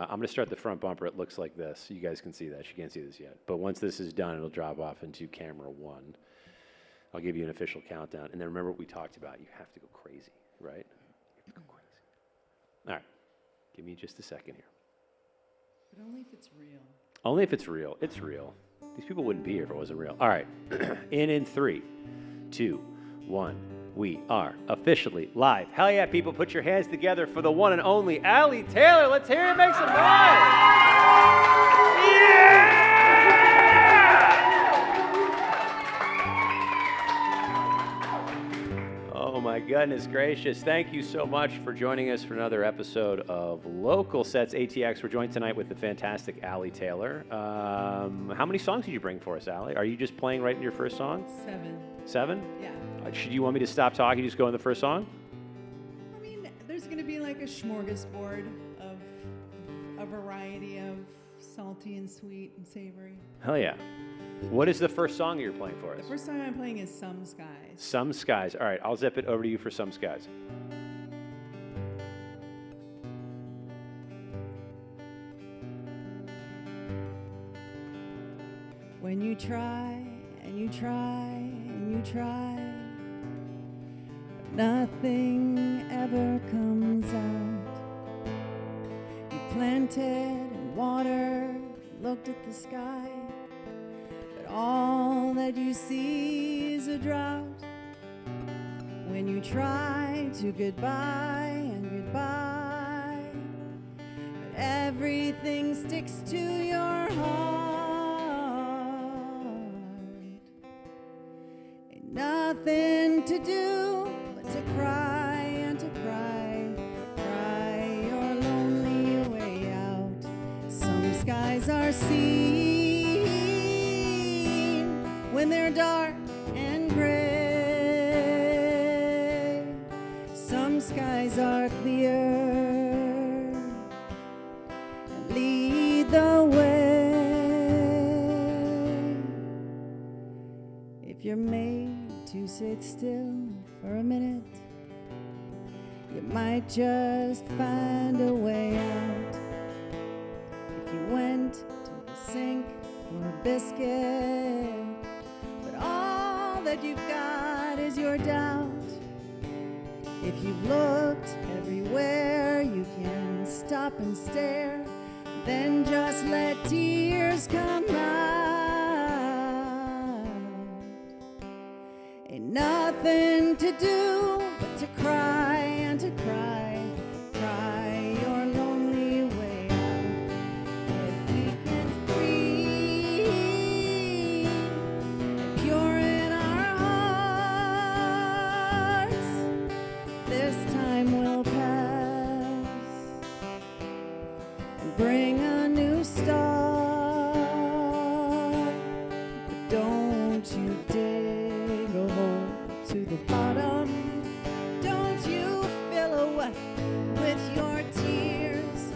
I'm going to start the front bumper. It looks like this. You guys can see that. You can't see this yet. But once this is done, it'll drop off into camera 1. I'll give you an official countdown. And then remember what we talked about. You have to go crazy, right? You have to go crazy. All right. Give me just a second here. But only if it's real. Only if it's real. It's real. These people wouldn't be here if it wasn't real. All right. in 3, 2, 1. We are officially live. Hell yeah, people. Put your hands together for the one and only Allie Taylor. Let's hear it. Make some noise. Yeah! Oh my goodness gracious. Thank you so much for joining us for another episode of Local Sets ATX. We're joined tonight with the fantastic Allie Taylor. How many songs did you bring for us, Allie? Are you just playing right in your first song? 7. 7? Yeah. Should you want me to stop talking, just go in the first song? I mean, there's going to be like a smorgasbord of a variety of salty and sweet and savory. Hell yeah. What is the first song you're playing for us? The first song I'm playing is Some Skies. Some Skies. All right, I'll zip it over to you for Some Skies. When you try and you try and you try, but nothing ever comes out. You planted and watered, looked at the sky, but all that you see is a drought. When you try to goodbye and goodbye, but everything sticks to your heart. Ain't nothing to do but to cry and to cry, cry your lonely way out. Some skies are seen when they're dark and gray. Some skies are clear and lead the way. If you're made to sit still for a minute, you might just find a way out. If you went to the sink for a biscuit, but all that you've got is your doubt. If you've looked everywhere you can stop and stare, then just let tears come out. Ain't nothing to do but to cry and to cry, cry your lonely way out. If we can breathe and pure in our hearts, this time will pass and bring a new start. But don't you dig a hole to the bottom. Don't you fill a well with your tears.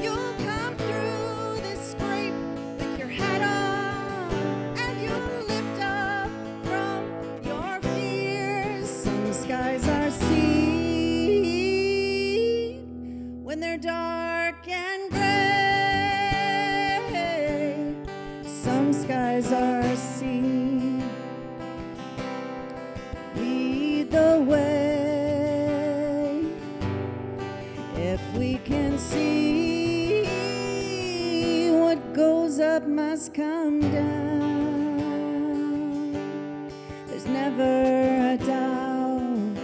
You'll come through this scrape with your head on, and you'll lift up from your fears. Some skies are seen when they're dark and gray. Some skies are seen. Lead the way. If we can see what goes up must come down, there's never a doubt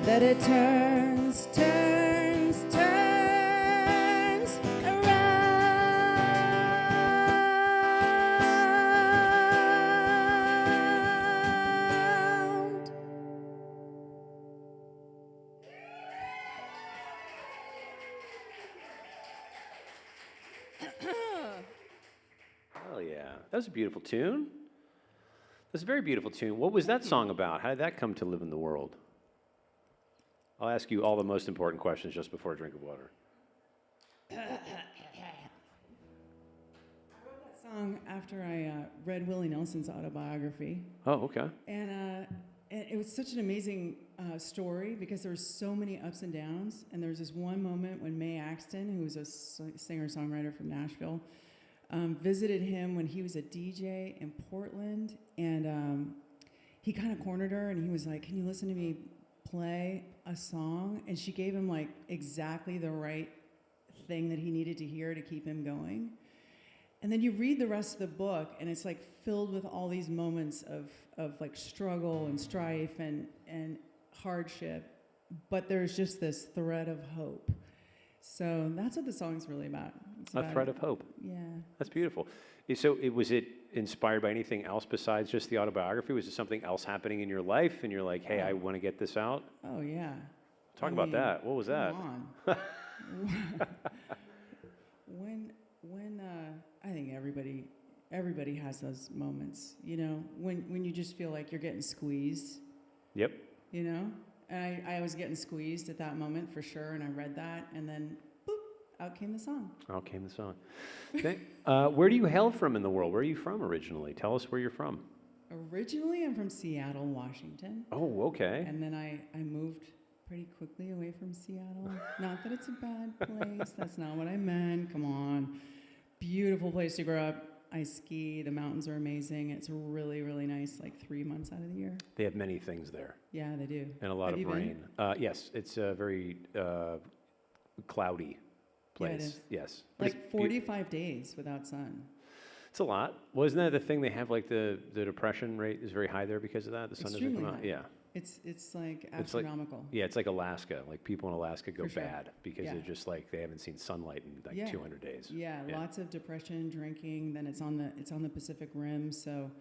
that it turns, turns, turns around. Hell yeah. That was a beautiful tune. That's a very beautiful tune. What was that song about? How did that come to live in the world? I'll ask you all the most important questions just before a drink of water. I wrote that song after I read Willie Nelson's autobiography. Oh, okay. And and it was such an amazing story because there were so many ups and downs. And there was this one moment when Mae Axton, who was a singer-songwriter from Nashville, visited him when he was a DJ in Portland. And he kind of cornered her, and he was like, "Can you listen to me play a song?" And she gave him like exactly the right thing that he needed to hear to keep him going. And then you read the rest of the book, and it's like filled with all these moments of like struggle and strife and hardship, but there's just this thread of hope. So that's what the song's really about. It's A about thread of hope. Yeah. That's beautiful. So was it inspired by anything else besides just the autobiography? Was there something else happening in your life, and you're like, hey, I want to get this out? Oh, yeah. Talk about that. What was that? Come on. when I think everybody has those moments, you know, when you just feel like you're getting squeezed. Yep. You know, and I was getting squeezed at that moment for sure, and I read that, and then boop, out came the song. Out came the song. Okay. Where do you hail from in the world? Where are you from originally? Tell us where you're from. Originally, I'm from Seattle, Washington. Oh, okay. And then I moved pretty quickly away from Seattle. Not that it's a bad place. That's not what I meant. Come on. Beautiful place to grow up. I ski. The mountains are amazing. It's really, really nice, like 3 months out of the year. They have many things there. Yeah, they do. And a lot Have of you rain. Yes, it's a very cloudy place. Yeah, it is. Yes. But Like it's 45 days without sun. It's a lot. Well, isn't that the thing they have, like the depression rate is very high there because of that? The sun doesn't Extremely come out? high. Yeah. It's like It's like- astronomical. Yeah, it's like Alaska. Like people in Alaska go For sure. bad because Yeah. they're just like, they haven't seen sunlight in like Yeah. 200 days. Yeah, Yeah. lots of depression, drinking. Then it's on the Pacific Rim, so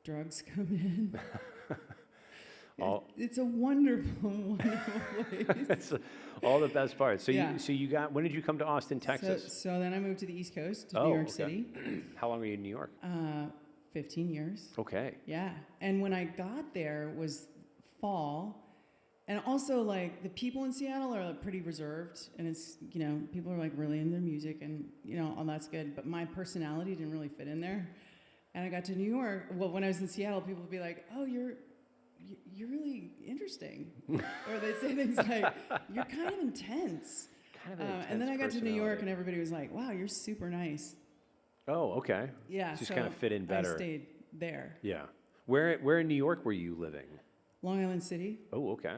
drugs come in. All, It's a wonderful, wonderful place. that's all the best parts. So Yeah. you got, when did you come to Austin, Texas? So then I moved to the East Coast, to Oh, New York okay. City. How long were you in New York? 15 years. Okay. Yeah, and when I got there was fall, and also like the people in Seattle are like, pretty reserved, and it's, you know, people are like really into their music, and you know, all that's good. But my personality didn't really fit in there. And I got to New York. Well, when I was in Seattle, people would be like, "Oh, you're really interesting," or they'd say things like, "You're kind of intense." Kind of an And then I got intense to New York, personality. and everybody was like, "Wow, you're super nice." Oh, okay. Yeah, Just so kind of fit in better. I stayed there. Yeah. Where in New York were you living? Long Island City. Oh, okay.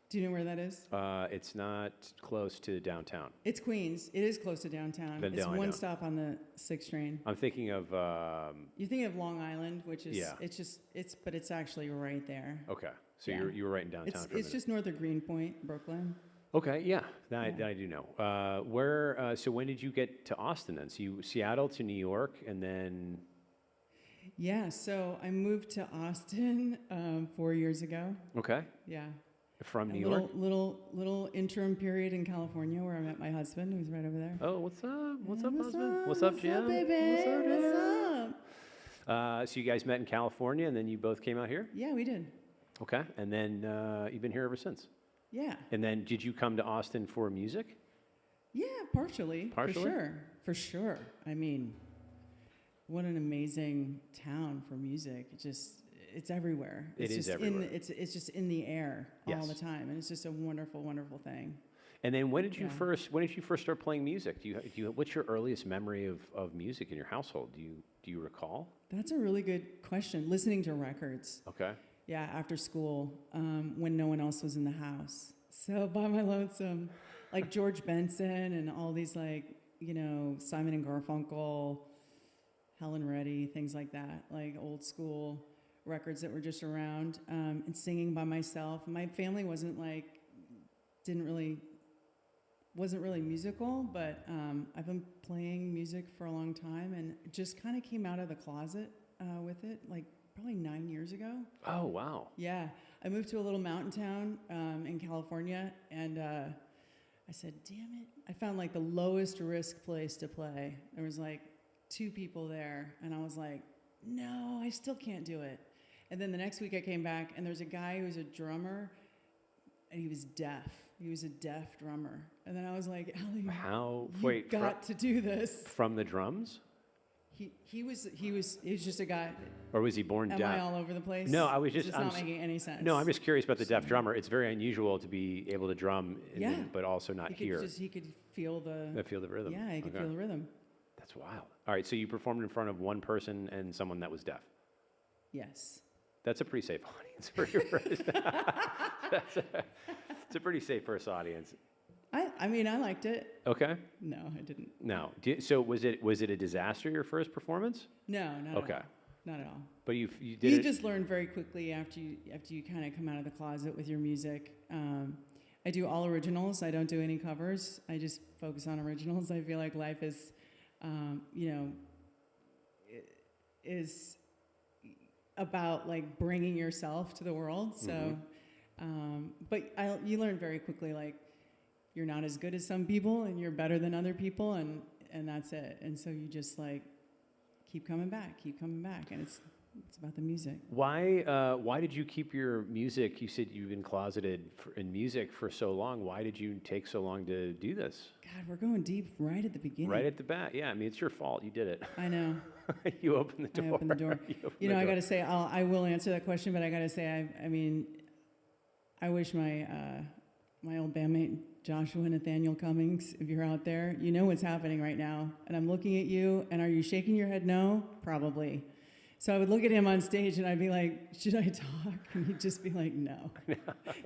Do you know where that is? It's not close to downtown. It's Queens. It is close to downtown. Then It's down, I one know. stop on the 6 train. I'm thinking of, You're thinking of Long Island, which is Yeah. but it's actually right there. okay. So Yeah. you were right in downtown for a It's minute. just north of Greenpoint, Brooklyn. Okay, yeah, that Yeah. I do know. So when did you get to Austin then? So you Seattle to New York, and then Yeah, so I moved to Austin 4 years ago. okay, Yeah. from A New little, York. little interim period in California where I met my husband, who's right over there. Oh, what's up? What's up, What's husband? up? What's up, What's Jim? up, baby? What's up, Jim? What's up? So you guys met in California, and then you both came out here. Yeah, we did. Okay, and then you've been here ever since. Yeah. And then did you come to Austin for music? Yeah, partially. Partially? For sure. I mean, what an amazing town for music. It's everywhere. It It's is just everywhere. It's just in the air all Yes. the time, and it's just a wonderful, wonderful thing. And then when did you Yeah. first start playing music? Do you what's your earliest memory of music in your household? Do you recall? That's a really good question. Listening to records. Okay. Yeah, after school, when no one else was in the house. So by my lonesome, like George Benson and all these like, you know, Simon and Garfunkel, Helen Reddy, things like that, like old school records that were just around, and singing by myself. My family wasn't really musical, but I've been playing music for a long time and just kind of came out of the closet with it, like probably 9 years ago. Oh, wow. Yeah, I moved to a little mountain town in California, and I said, damn it. I found like the lowest risk place to play. There was like 2 people there, and I was like, no, I still can't do it. And then the next week I came back, and there's a guy who's a drummer, and he was deaf. He was a deaf drummer. And then I was like, Ellie, How? you Wait, got to do this. from the drums? He was just a guy. Or was he born Am deaf? I all over the place? No, I was It's just, not making any sense. No, I'm just curious about the deaf drummer. It's very unusual to be able to drum, Yeah. but also not hear. He could feel the. Feel the rhythm. Yeah, he could Okay. feel the rhythm. That's wild. All right, so you performed in front of one person and someone that was deaf. Yes. That's a pretty safe audience for your first. It's a pretty safe first audience. I mean, I liked it. Okay. No, I didn't. No. So was it a disaster, your first performance? No, not Okay. at all. Not at all. But you did You it. just learn very quickly after you kind of come out of the closet with your music. I do all originals. I don't do any covers. I just focus on originals. I feel like life is, is about like bringing yourself to the world. So, but you learn very quickly like you're not as good as some people and you're better than other people, and that's it. And so you just like keep coming back, and it's about the music. Why did you keep your music? You said you've been closeted in music for so long. Why did you take so long to do this? God, we're going deep right at the beginning. Right at the bat. Yeah, I mean, it's your fault. You did it. I know. You opened the door. I opened the door. I got to say, I will answer that question, but I got to say, I mean, I wish my old bandmate Joshua Nathaniel Cummings, if you're out there, you know what's happening right now, and I'm looking at you, and are you shaking your head no? Probably. So I would look at him on stage, and I'd be like, should I talk? And he'd just be like, no.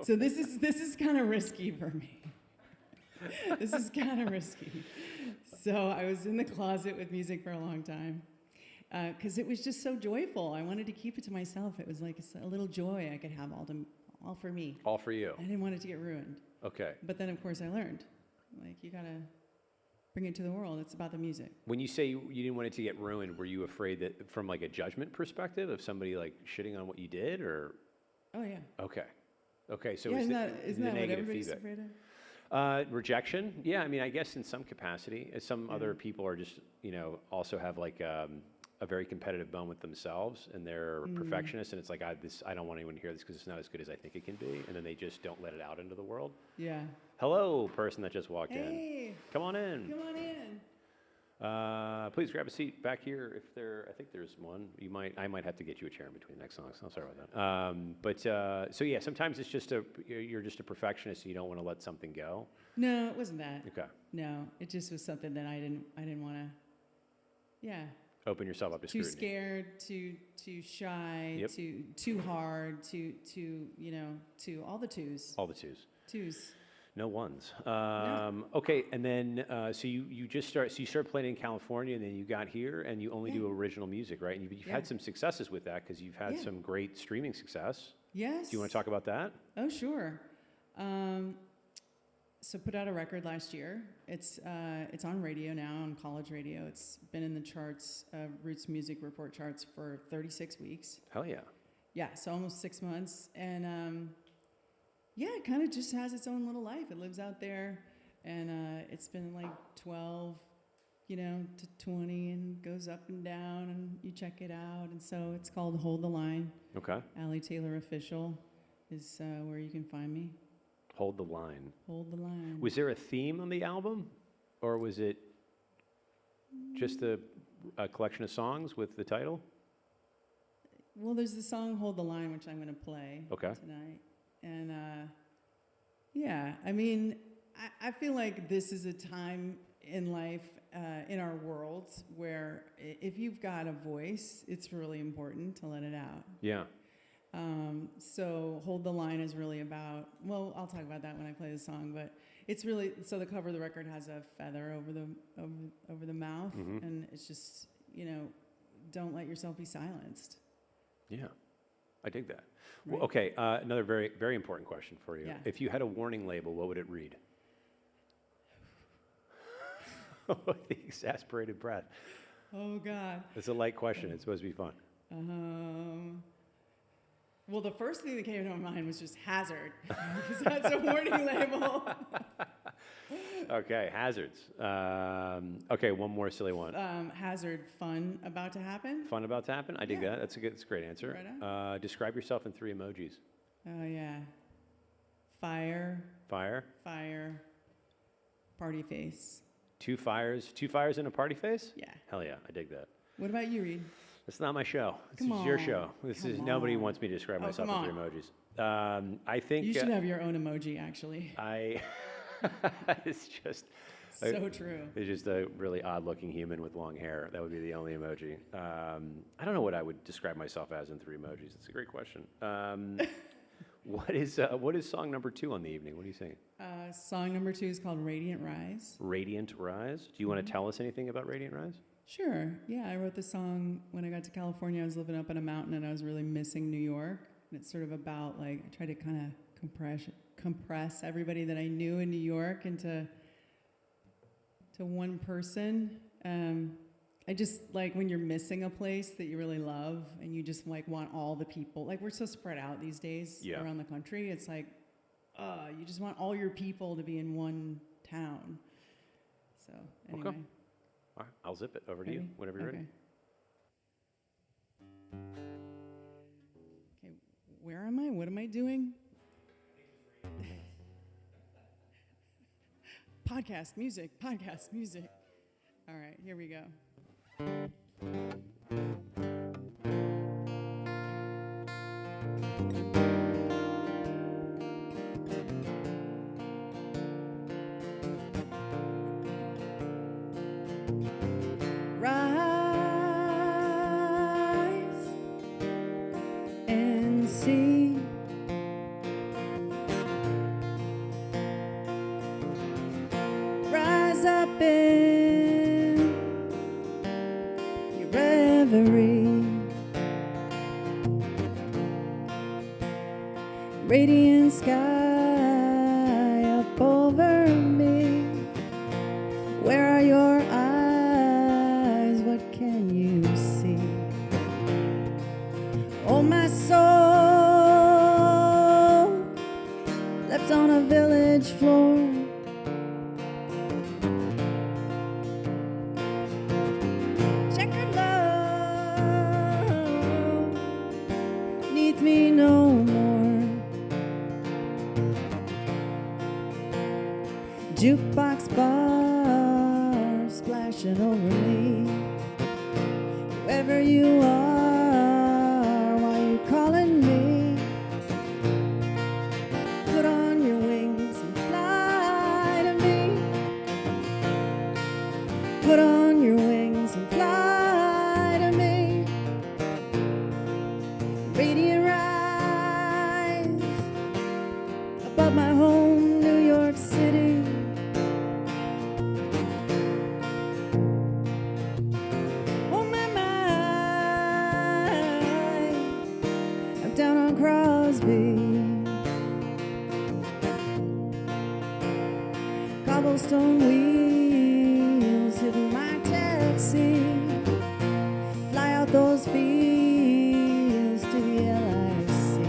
So this is kind of risky for me. This is kind of risky. So I was in the closet with music for a long time because it was just so joyful. I wanted to keep it to myself. It was like a little joy I could have all for me. All for you. I didn't want it to get ruined. Okay. But then, of course, I learned, like, you got to bring it to the world. It's about the music. When you say you didn't want it to get ruined, were you afraid that from like a judgment perspective of somebody like shitting on what you did, or? Oh, yeah. Okay. Okay, so yeah, isn't that what negative everybody's feedback? afraid of? Rejection? Yeah, I mean, I guess in some capacity. Some other people are just, also have like a very competitive bone with themselves, and they're perfectionists, and it's like, I don't want anyone to hear this because it's not as good as I think it can be, and then they just don't let it out into the world. Yeah. Hello, person that just walked in. Hey. Come on in. Come on in. Please grab a seat back here. I think there's one. I might have to get you a chair in between the next songs. I'm sorry about that. So yeah, sometimes it's just you're just a perfectionist, and you don't want to let something go. No, it wasn't that. Okay. No, it just was something that I didn't want to. Yeah. Open yourself up to Too scrutiny. scared, too shy, Yep. too hard, to all the twos. All the twos. Twos. No ones. No. Okay, and then so you started playing in California, and then you got here, and you only do original music, right? And you've had some successes with that because you've had some great streaming success. Yes. Do you want to talk about that? Oh, sure. So put out a record last year. It's on radio now, on college radio. It's been in the charts, Roots Music Report charts for 36 weeks. Hell yeah. Yeah, so almost 6 months. And it kind of just has its own little life. It lives out there, and it's been like 12, to 20, and goes up and down, and you check it out. And so it's called Hold the Line. Okay. Allie Taylor Official is where you can find me. Hold the line. Hold the line. Was there a theme on the album, or was it just a collection of songs with the title? Well, there's the song Hold the Line, which I'm going to play tonight. And I mean, I feel like this is a time in life, in our world, where if you've got a voice, it's really important to let it out. Yeah. So Hold the Line is really about, well, I'll talk about that when I play the song, but it's really, so the cover of the record has a feather over the mouth, and it's just, don't let yourself be silenced. Yeah, I dig that. Right. Well, okay, another very, very important question for you. Yeah. If you had a warning label, what would it read? The exasperated breath. Oh, God. It's a light question. It's supposed to be fun. Well, the first thing that came to my mind was just hazard, because that's a warning label. Okay, hazards. Okay, one more silly one. Hazard, fun about to happen. Fun about to happen? I dig Yeah. that. That's a great answer. Right on. Describe yourself in 3 emojis. Oh, yeah. Fire, Fire. party face. 2 fires in a party face? Yeah. Hell yeah, I dig that. What about you, Reed? It's not my show. This Come is your on. show. Nobody wants me to describe Oh, myself come in 3 on. emojis. I think You should have your own emoji, actually. it's just So true. It's just a really odd-looking human with long hair. That would be the only emoji. I don't know what I would describe myself as in 3 emojis. It's a great question. What is song number 2 on the evening? What are you singing? Song number 2 is called Radiant Rise. Radiant Rise. Do you want to tell us anything about Radiant Rise? Sure. Yeah, I wrote this song when I got to California. I was living up on a mountain and I was really missing New York. And it's sort of about, like, I tried to kind of compress everybody that I knew in New York into one person. I just, like, when you're missing a place that you really love and you just, like, want all the people. Like, we're so spread out these days around the country. It's like, you just want all your people to be in one town. So, anyway. Okay. All right, I'll zip it over to you whenever you're ready. Okay, where am I? What am I doing? Podcast music. All right, here we go. Rise and see. Rise up in your reverie. Radiant sky up over me. Where are your eyes? What can you see? Oh, my soul, left on a village floor. Checkered love needs me no more. Jukebox bar splashing over me. Whoever you are, why you calling me? Put on your wings and fly to me. Put on your wings and fly to me. Radiant rise above my home, New York City. Oh my, I'm down on Crosby. Cobblestone wheels hitting my taxi. Fly out those fields to the LIC.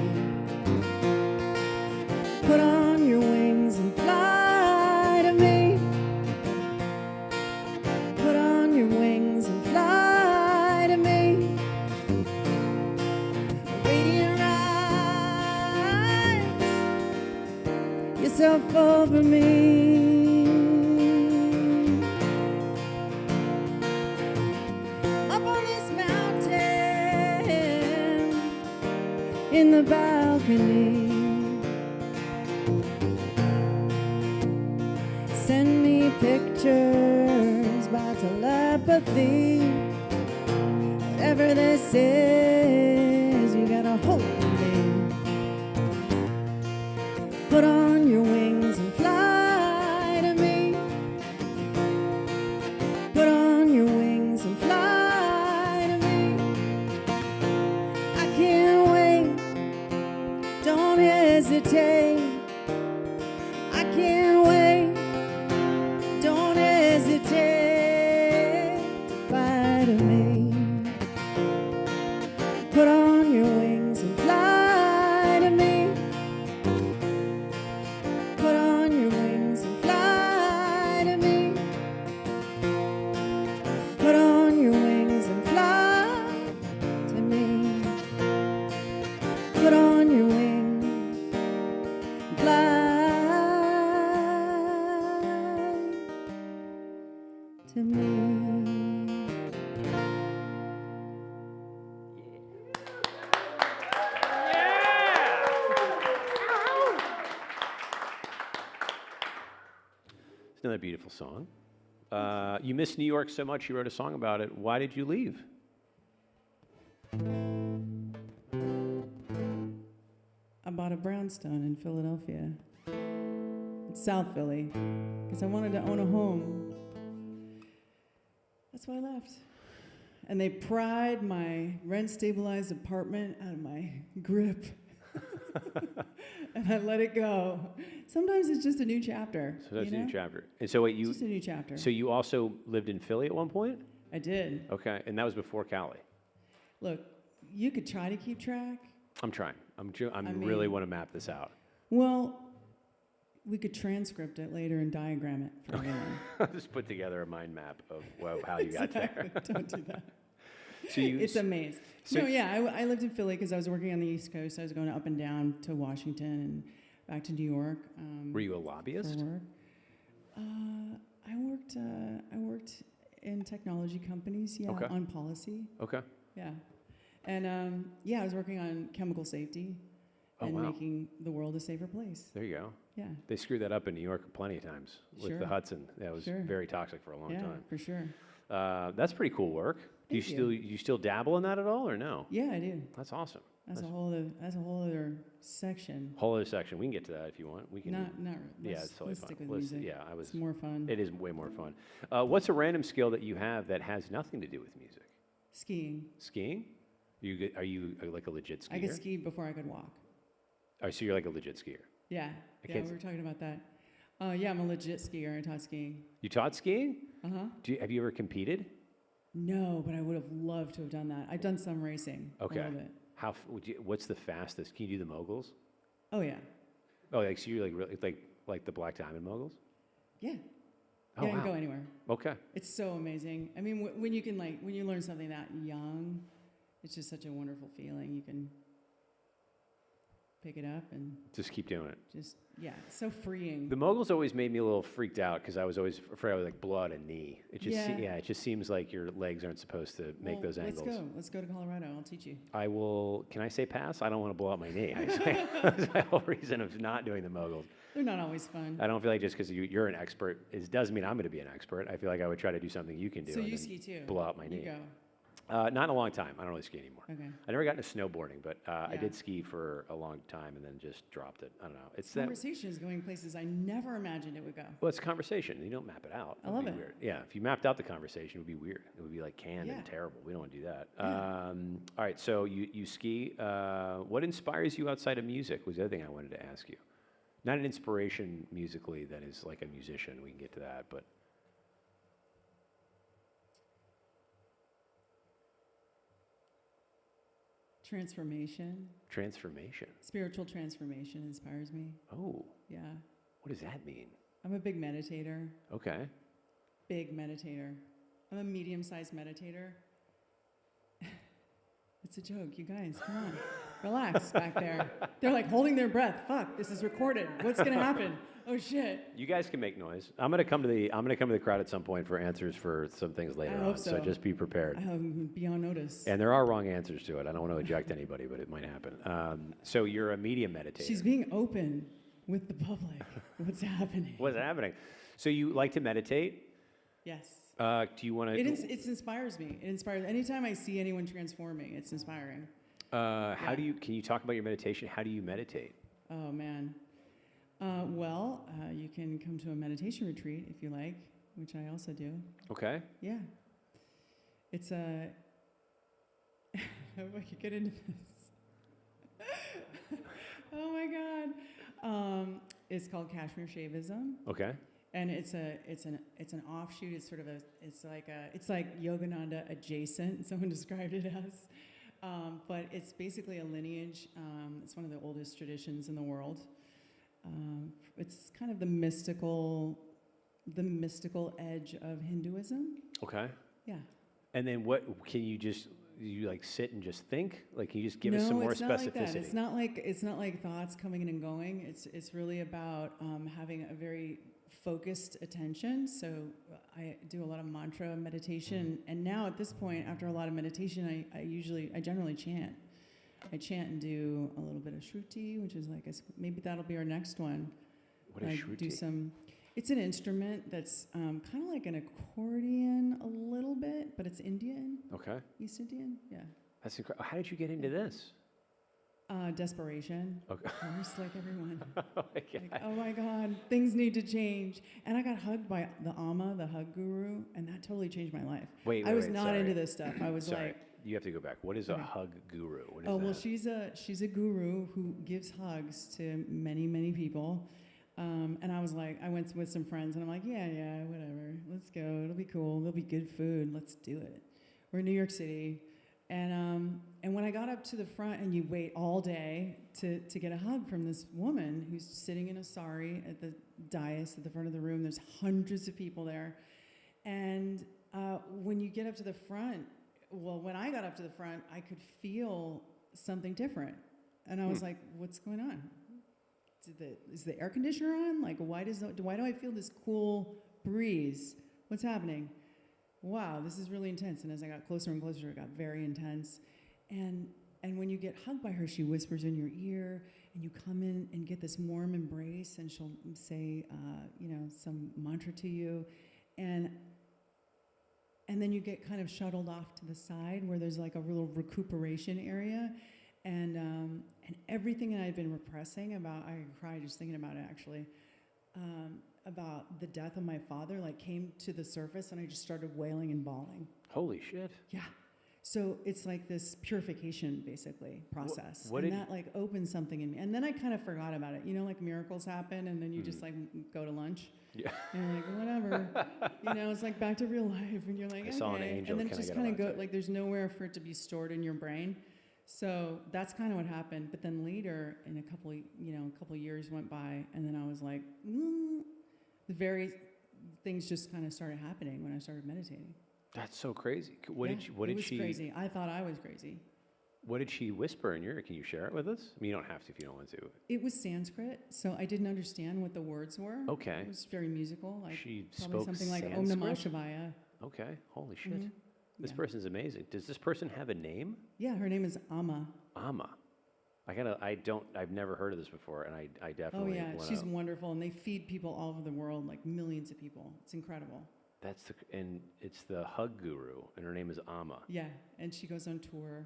Put on your wings and fly to me. Put on your wings and fly to me. Radiant rise yourself over me. Up on this mountain in the balcony. Send me pictures by telepathy. Whatever this is, you gotta hold me. Put on your wings and fly to me. Put on your wings and fly to me. I can't wait, don't hesitate. I can't wait, don't hesitate to fly to me. Put on your wings and fly to me. Put on your wings and fly to me. Put on your wings and fly to me. Put on your wings and fly to me. Another beautiful song. You miss New York so much, you wrote a song about it. Why did you leave? I bought a brownstone in Philadelphia. It's South Philly, because I wanted to own a home. That's why I left. And they pried my rent-stabilized apartment out of my grip. And I let it go. Sometimes it's just a new chapter. So that's you know? a new chapter. And so wait, It's just a new chapter. So you also lived in Philly at one point? I did. Okay, and that was before Cali. Look, you could try to keep track. I'm trying. Really want to map this out. Well, we could transcript it later and diagram it for everyone. Just put together a mind map of how you got there. Don't do that. So It's a maze. So no, yeah, I lived in Philly because I was working on the East Coast. I was going up and down to Washington and back to New York. Were you a lobbyist? For work. I worked in technology companies, yeah, Okay. on policy, Okay. yeah. And I was working on chemical safety and wow. making the world a safer place. There you go. Yeah, They screwed that up in New York plenty of times with Sure. the Hudson. That was Sure. very toxic for a long yeah, time. for sure. That's pretty cool work. Do Thank you. you still dabble in that at all, or no? Yeah, I do. That's awesome. That's a whole other section. Whole other section. We can get to that if you want. We can. Not Yeah, it's totally let's fun. stick with Let's- music. yeah, I was. It's more fun. It is way more fun. What's a random skill that you have that has nothing to do with music? Skiing. Skiing? Are you like a legit skier? I could ski before I could walk. Oh, so you're like a legit skier. Yeah, I yeah, can't we were talking about that. Yeah, I'm a legit skier. I taught skiing. You taught skiing? Uh-huh. Have you ever competed? No, but I would have loved to have done that. I've done some racing. Okay. A little bit. What's the fastest? Can you do the moguls? Oh yeah. Oh, like so you're like really like the Black Diamond moguls? Yeah. Oh, Yeah, I can wow. go anywhere. Okay. It's so amazing. I mean, when you can when you learn something that young, it's just such a wonderful feeling. You can pick it up and Just keep doing it. just it's so freeing. The moguls always made me a little freaked out because I was always afraid I would like blow out a knee. It just Yeah. it just seems like your legs aren't supposed to make those angles. Let's go to Colorado. I'll teach you. I will. Can I say pass? I don't want to blow out my knee. That's my whole reason of not doing the moguls. They're not always fun. I don't feel like just because you're an expert, it doesn't mean I'm going to be an expert. I feel like I would try to do something you can do. So and you then ski too. Blow out my knee. You go. Not in a long time. I don't really ski anymore. Okay. I never got into snowboarding, but I Yeah. did ski for a long time and then just dropped it. I don't know. It's Conversation is going places I never imagined it would go. Well, it's a conversation. You don't map it out. I love That'd be it. Weird. Yeah, if you mapped out the conversation, it would be weird. It would be like canned Yeah. and terrible. We don't want to do that. Yeah. All right, so you ski. What inspires you outside of music was the other thing I wanted to ask you. Not an inspiration musically that is like a musician. We can get to that, but Transformation. transformation. Spiritual transformation inspires me. Oh, Yeah. what does that mean? I'm a big meditator. Okay. Big meditator. I'm a medium-sized meditator. It's a joke, you guys. Come on. Relax back there. They're like holding their breath. Fuck, this is recorded. What's gonna happen? Oh shit. You guys can make noise. I'm gonna come to the crowd at some point for answers for some things later hope on. So so. just be prepared. I hope be on notice. And there are wrong answers to it. I don't want to eject anybody, but it might happen. So you're a media meditator. She's being open with the public. What's happening? What's happening? So you like to meditate? Yes. Do you want to? It inspires me. It inspires. Anytime I see anyone transforming, it's inspiring. How do you? Can you talk about your meditation? How do you meditate? Oh man. You can come to a meditation retreat if you like, which I also do. Okay. Yeah. It's a. If I could get into this. Oh my God. It's called Kashmir Shaivism. Okay. And it's an offshoot. It's sort of it's like Yogananda adjacent. Someone described it as, but it's basically a lineage. It's one of the oldest traditions in the world. It's kind of the mystical edge of Hinduism. Okay. Yeah. And then what? Can you like sit and just think? Like, can you just give us some more it's not like specificity? that. It's not like thoughts coming in and going. It's really about having a very focused attention. So I do a lot of mantra meditation, and now at this point, after a lot of meditation, I generally chant. I chant and do a little bit of shruti, which is maybe that'll be our next one. What is shruti? Do some. It's an instrument that's kind of like an accordion a little bit, but it's Indian, Okay. East Indian. Yeah. That's incredible. How did you get into this? Desperation. Okay. Of course, like everyone. Oh my God. Like, oh my God, things need to change. And I got hugged by the Amma, the hug guru, and that totally changed my life. Wait, I was wait, not sorry. into this stuff. I was Sorry. like, You have to go back. What is a Okay. hug guru? What is oh, that? well, she's a guru who gives hugs to many, many people. And I was like, I went with some friends, and I'm like, yeah, whatever. Let's go. It'll be cool. There'll be good food. Let's do it. We're in New York City. And when I got up to the front, and you wait all day to get a hug from this woman who's sitting in a sari at the dais at the front of the room, there's hundreds of people there. And when you get up to the front, well, when I got up to the front, I could feel something different. And I was like, what's going on? Is the air conditioner on? Like, why do I feel this cool breeze? What's happening? Wow, this is really intense. And as I got closer and closer, it got very intense. And when you get hugged by her, she whispers in your ear, and you come in and get this warm embrace, and she'll say, some mantra to you. And then you get kind of shuttled off to the side where there's like a little recuperation area. And everything that I'd been repressing about, I could cry just thinking about it actually, about the death of my father, like came to the surface, and I just started wailing and bawling. Holy shit. Yeah. So it's like this purification, basically, process. What and did- that like opened something in me. And then I kind of forgot about it. You know, like miracles happen, and then you just like go to lunch. Yeah. And you're like, whatever. It's like back to real life. And you're like, I saw an okay. angel. And then Can I just get a kind of go, latte? like there's nowhere for it to be stored in your brain. So that's kind of what happened. But then later, in a couple of years went by, and then I was like, the very things just kind of started happening when I started meditating. That's so crazy. What Yeah, did she? it was crazy. I thought I was crazy. What did she whisper in your ear? Can you share it with us? I mean, you don't have to if you don't want to. It was Sanskrit, so I didn't understand what the words were. Okay. It was very musical, like She probably spoke something like Om Namah Sanskrit? Shivaya. Okay. Holy shit. Mhm. This Yeah. person's amazing. Does this person have a name? Yeah, her name is Amma. Amma. I've never heard of this before, and I Oh definitely yeah, wanna, she's wonderful, and they feed people all over the world, like millions of people. It's incredible. and it's the hug guru, and her name is Amma. Yeah, and she goes on tour.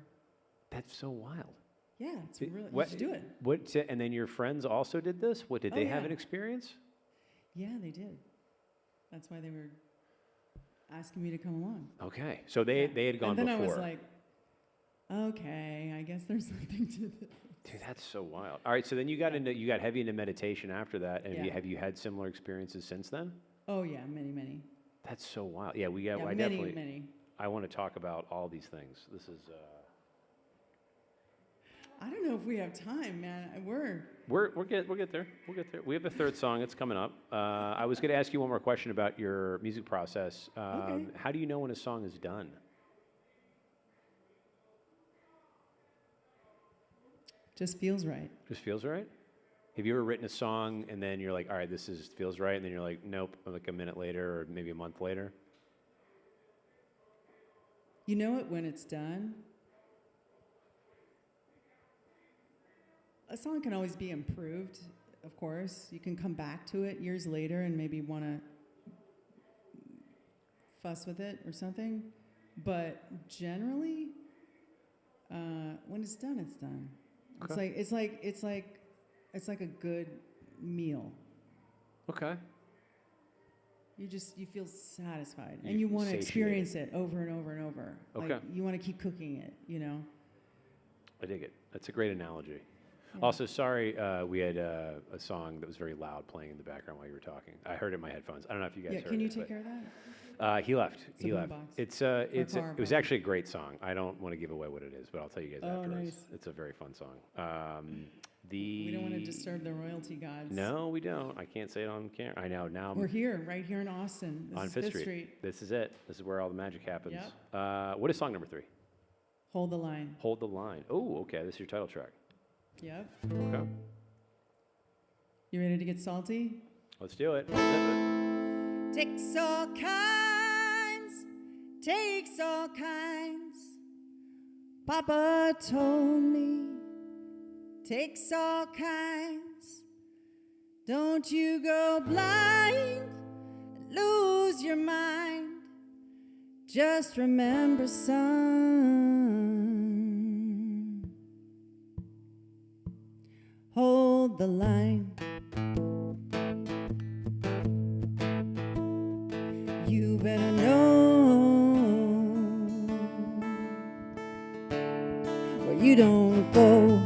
That's so wild. Yeah, it's It- really. what- You should do it. And then your friends also did this? What, did Oh, they have yeah. an experience? Yeah, they did. That's why they were asking me to come along. Okay. So they had gone and then before. I was like, okay, I guess there's something to this. Dude, that's so wild. All right, so then you got heavy into meditation after that, and Yeah. have you had similar experiences since then? Oh yeah, many. That's so wild. Yeah, I Yeah, definitely many. I want to talk about all these things. This is I don't know if we have time, man. we'll get there. We'll get there. We have a third song. It's coming up. I was going to ask you one more question about your music process. Okay. How do you know when a song is done? Just feels right. Just feels right? Have you ever written a song and then you're like, all right, feels right, and then you're like, nope, like a minute later or maybe a month later? You know it when it's done. A song can always be improved, of course. You can come back to it years later and maybe want to fuss with it or something. But generally, when it's done, it's done. Okay. It's like a good meal. Okay. You feel satisfied, You and you want to satiated. experience it over and over and over. Okay. Like you want to keep cooking it, I dig it. That's a great analogy. Yeah. Also, sorry, we had a song that was very loud playing in the background while you were talking. I heard it in my headphones. I don't know if you guys Yeah, heard can you it. take care of that? He left. It's a He left. boombox. It was actually a great song. I don't want to give away what it is, but I'll tell you guys Oh, afterwards. nice. It's a very fun song. We don't want to disturb the royalty gods. No, we don't. I can't say it on camera. I know now. We're here, right here in Austin. This on is Fifth Fifth Street. Street. This is it. This is where all the magic happens. Yep. What is song number 3? Hold the line. Hold the Line. Oh, okay. This is your title track. Yep. Okay. You ready to get salty? Let's do it. Let's zip it. Takes all kinds, takes all kinds. Papa told me, takes all kinds. Don't you go blind lose your mind. Just remember, son, hold the line. You better know where you don't go.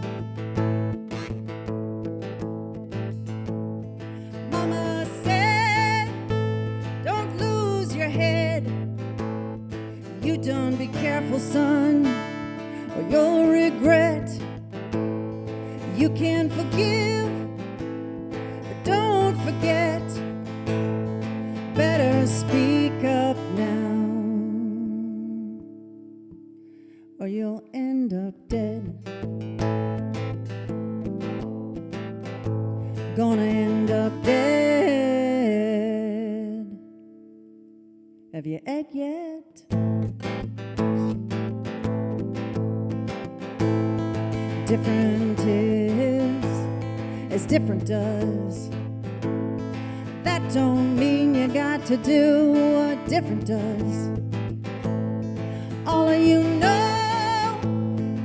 Mama said, don't lose your head. You done be careful, son, or you'll regret. You can forgive, but don't forget. Better speak up now, or you'll end up dead. Gonna end up dead. Have you ate yet? Different is as different does. That don't mean you got to do what different does. All of you know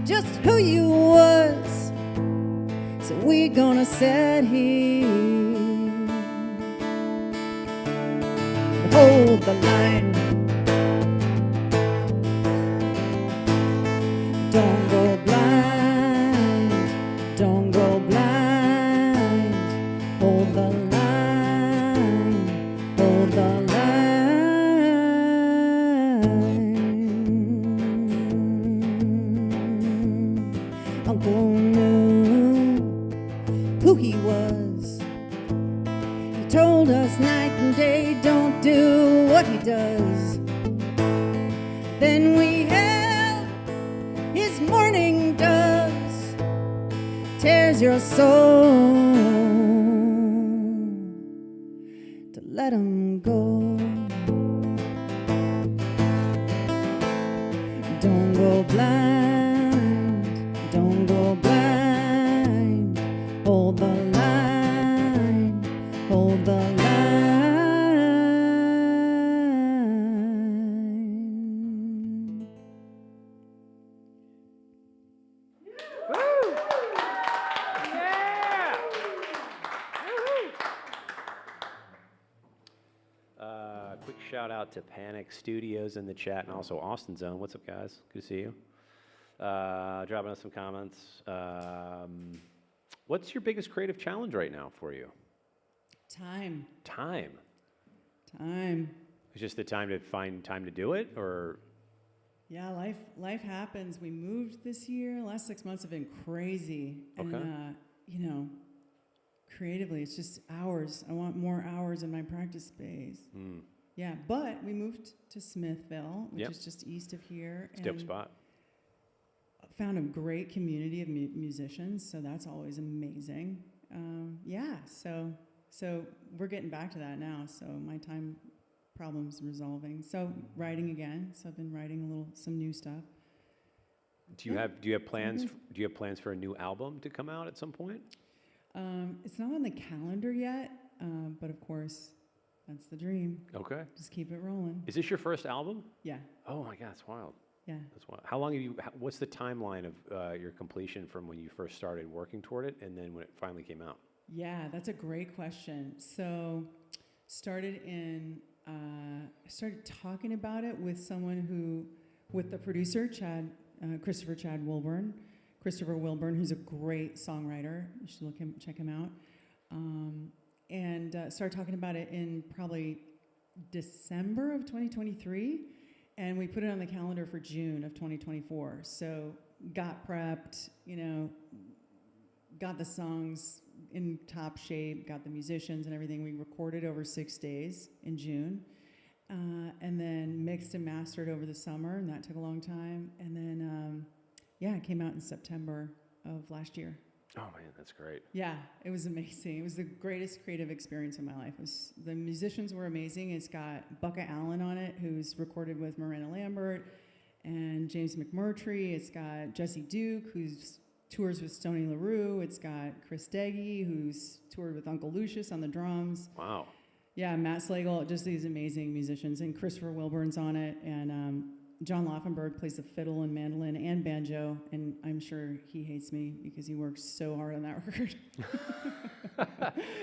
just who you was, so we gonna sit here, hold the line. Don't go blind, don't go blind. Hold the line, hold the line. Uncle knew who he was. He told us night and day, don't do what he does. Then we held his morning doves, tears your soul to let him go. Don't go blind, don't go blind. Hold the line, hold the line. Quick shout out to Panic Studios in the chat, and also Austin Zone. What's up, guys? Good to see you. Dropping us some comments. What's your biggest creative challenge right now for you? Time. Time. Time. It's just the time to find time to do it, or? Yeah, life happens. We moved this year. Last 6 months have been crazy. Okay. And, you know, creatively, it's just hours. I want more hours in my practice space. Mm. Yeah, but we moved to Smithville, which Yep. is just east of here. It's a dope and spot. Found a great community of musicians, so that's always amazing. Yeah, so we're getting back to that now. So my time problem's resolving. So writing again. So I've been writing some new stuff. Do you have plans? Do you have plans for a new album to come out at some point? It's not on the calendar yet, but of course, that's the dream. Okay. Just keep it rolling. Is this your first album? Yeah, Oh my God, it's wild. yeah. That's wild. How long have you? What's the timeline of your completion from when you first started working toward it, and then when it finally came out? Yeah, that's a great question. So, started talking about it with with the producer, Christopher Wilburn, who's a great songwriter. You should check him out. And started talking about it in probably December of 2023, and we put it on the calendar for June of 2024. So, got prepped, got the songs in top shape, got the musicians and everything. We recorded over 6 days in June, and then mixed and mastered over the summer, and that took a long time. And then, it came out in September of last year. Oh man, that's great. Yeah, it was amazing. It was the greatest creative experience of my life. The musicians were amazing. It's got Bucka Allen on it, who's recorded with Miranda Lambert and James McMurtry. It's got Jesse Duke, who's tours with Stoney LaRue. It's got Chris Deggy, who's toured with Uncle Lucius on the drums. Wow. Yeah, Matt Slagle, just these amazing musicians, and Christopher Wilburn's on it, and John Laufenberg plays the fiddle and mandolin and banjo, and I'm sure he hates me because he works so hard on that record.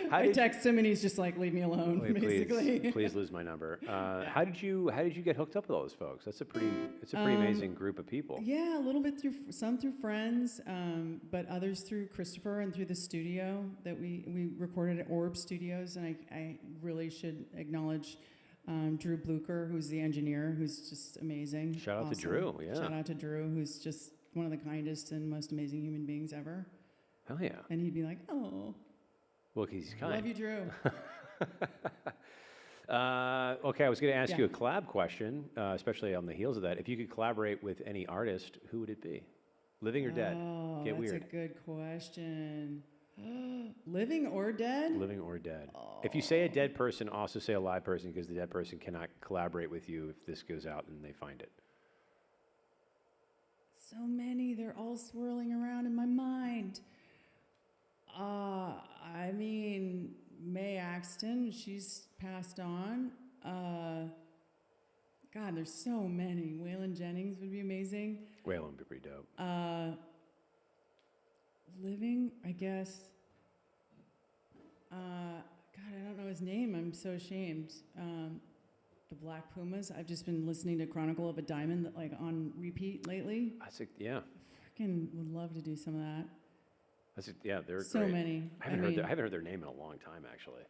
I text him and he's just like, "Leave me alone," basically. Please lose my number. How did you get hooked up with all those folks? It's a pretty amazing group of people. Yeah, a little bit through friends, but others through Christopher and through the studio that we recorded at Orb Studios, and I really should acknowledge Drew Blucher, who's the engineer, who's just amazing. Shout out to Drew, yeah. Shout out to Drew, who's just one of the kindest and most amazing human beings ever. Hell yeah. And he'd be like, "Oh, well, he's kind. Love you, Drew." Okay, I was going to ask you a collab question, especially on the heels of that. If you could collaborate with any artist, who would it be? Living or dead? Oh, Get that's weird. a good question. Living or dead? Living or dead. Oh. If you say a dead person, also say a live person, because the dead person cannot collaborate with you if this goes out and they find it. So many. They're all swirling around in my mind. I mean, Mae Axton, she's passed on. God, there's so many. Waylon Jennings would be amazing. Waylon would be pretty dope. Living, I guess. God, I don't know his name. I'm so ashamed. The Black Pumas. I've just been listening to Chronicle of a Diamond like on repeat lately. Yeah. I freaking would love to do some of that. Yeah, they're so great. many. I haven't heard their name in a long time, actually.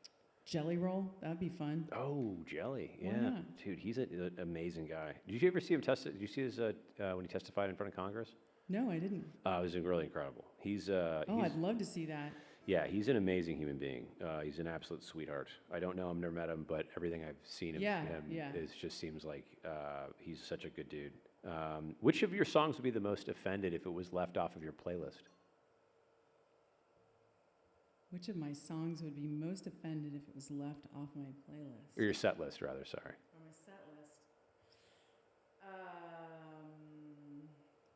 Jelly Roll, that'd be fun. Oh, Jelly, yeah, not? dude, he's an amazing guy. Did you ever see him Did you see his when he testified in front of Congress? No, I didn't. It was really incredible. I'd love to see that. Yeah, he's an amazing human being. He's an absolute sweetheart. I don't know him, never met him, but everything I've seen of him just seems like he's such a good dude. Which of your songs would be the most offended if it was left off of your playlist? Which of my songs would be most offended if it was left off my playlist? Or your set list, rather, sorry. On my set list.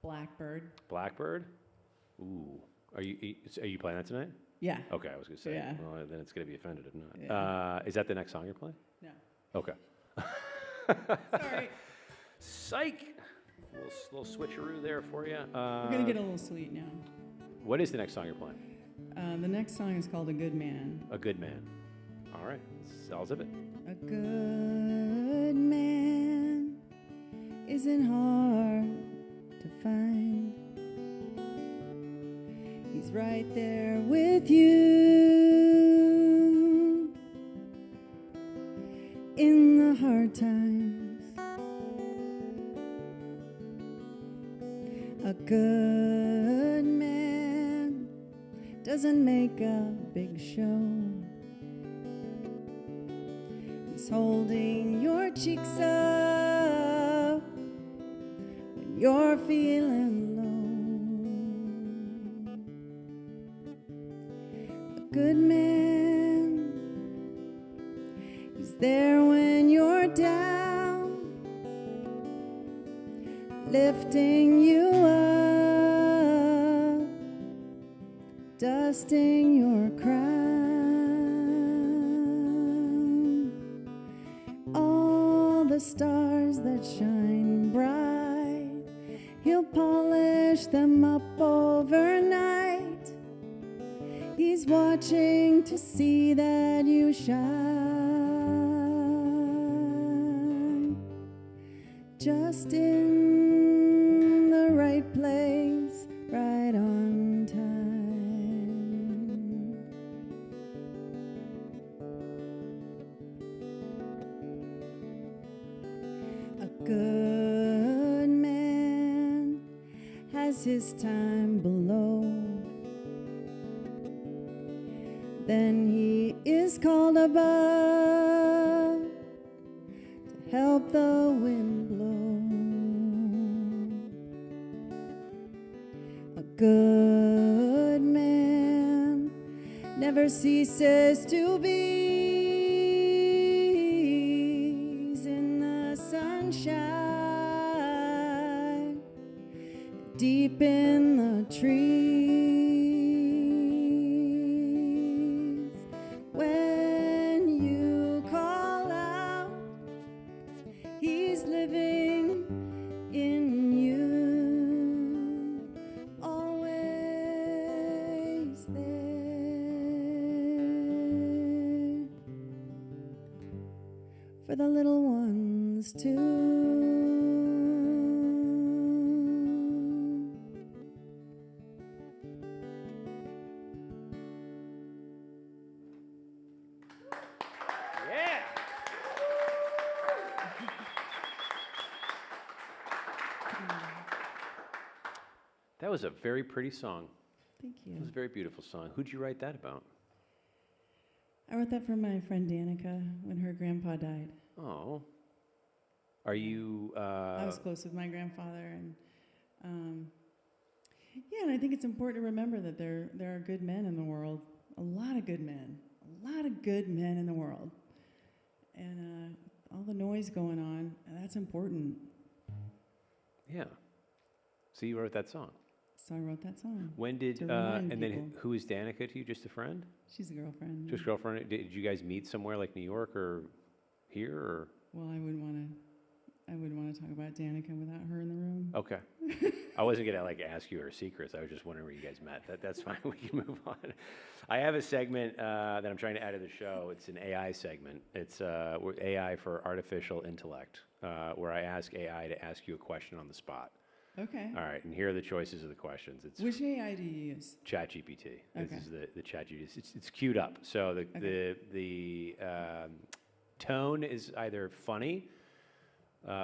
Blackbird. Blackbird? Ooh. Are you playing that tonight? Yeah. Okay, I was going to say. Yeah. Well, then it's going to be offended if not. Yeah. Is that the next song you're playing? No. Okay. Sorry. Psych! Little switcheroo there for you. We're going to get a little sweet now. What is the next song you're playing? The next song is called A Good Man. A Good Man. All right. Sounds of it. A good man isn't hard to find. He's right there with you in the hard times. A good man doesn't make a big show. He's holding your cheeks up when you're feeling low. A good man, he's there when you're down, lifting you up, dusting your crown. All the stars that shine bright, he'll polish them up overnight. He's watching to see that you shine, just in the right place, right on time. A good man has his time below, then he is called above to help the wind blow. A good man never ceases to be. He's in the sunshine, deep in the trees. When you call always living in you, always there for the little ones too. Yeah. That was a very pretty song. Thank It was you. a very beautiful song. Who'd you write that about? I wrote that for my friend Danica when her grandpa died. Oh. Are you, I was close with my grandfather, and yeah, and I think it's important to remember that there are good men in the world, a lot of good men in the world, and all the noise going on, that's important. yeah. So you wrote that song. So I wrote that song. When did, To remind and then people. who is Danica to you? Just a friend? She's a girlfriend. Just girlfriend? Did you guys meet somewhere like New York or here or? Well, I wouldn't want to talk about Danica without her in the room. Okay. I wasn't gonna like ask you her secrets. I was just wondering where you guys met. That's fine. We can move on. I have a segment that I'm trying to add to the show. It's an AI segment. It's AI for artificial intellect, where I ask AI to ask you a question on the spot. Okay. All right, and here are the choices of the questions. It's Which AI do you use? ChatGPT. Okay. This is the ChatGPT. It's queued up. So the tone is either funny,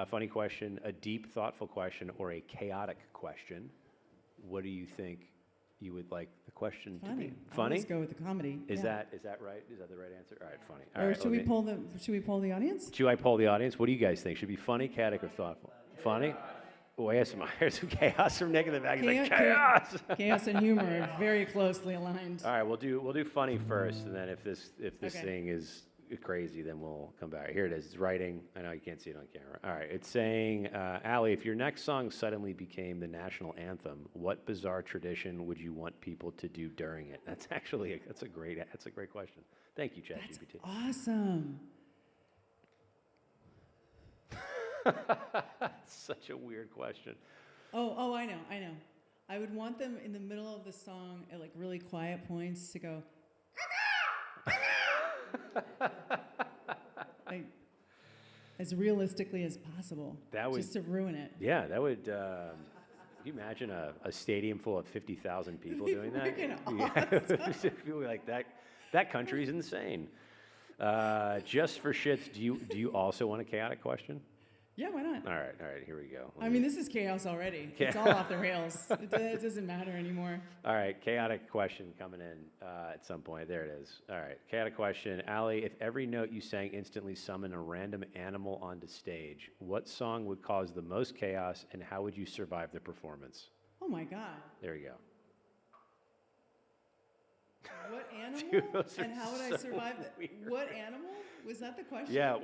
funny question, a deep, thoughtful question, or a chaotic question. What do you think you would like the question to Funny. be? Funny? Let's go with the comedy. Is yeah. that right? Is that the right answer? All right, funny. All Or right, should we poll the audience? Should I poll the audience? What do you guys think? Should it be funny, chaotic, or thoughtful? Funny? Oh, I have some chaos from Nick in the back. He's like, chaos! Chaos and humor are very closely aligned. All right, we'll do funny first, and then if this Okay. thing is crazy, then we'll come back. Here it is. It's writing. I know you can't see it on camera. All right, it's saying, Allie, if your next song suddenly became the national anthem, what bizarre tradition would you want people to do during it? That's actually that's a great question. Thank you, That's ChatGPT. awesome. Such a weird question. Oh, I know. I would want them in the middle of the song at like really quiet points to go, like, as realistically as possible. That would- just to ruin it. Yeah, that would. Can you imagine a stadium full of 50,000 people doing that? Freaking People be like that. That country's insane. Just for shits, do you also want a chaotic question? Yeah, why not? All right, here we go. I mean, this is chaos already. It's all off the rails. It doesn't matter anymore. All right, chaotic question coming in at some point. There it is. All right, chaotic question. Allie, if every note you sang instantly summoned a random animal onto stage, what song would cause the most chaos, and how would you survive the performance? Oh my God. There you go. What animal? Dude, those are And how would I so survive that? weird. What animal? Was that the question? Yeah,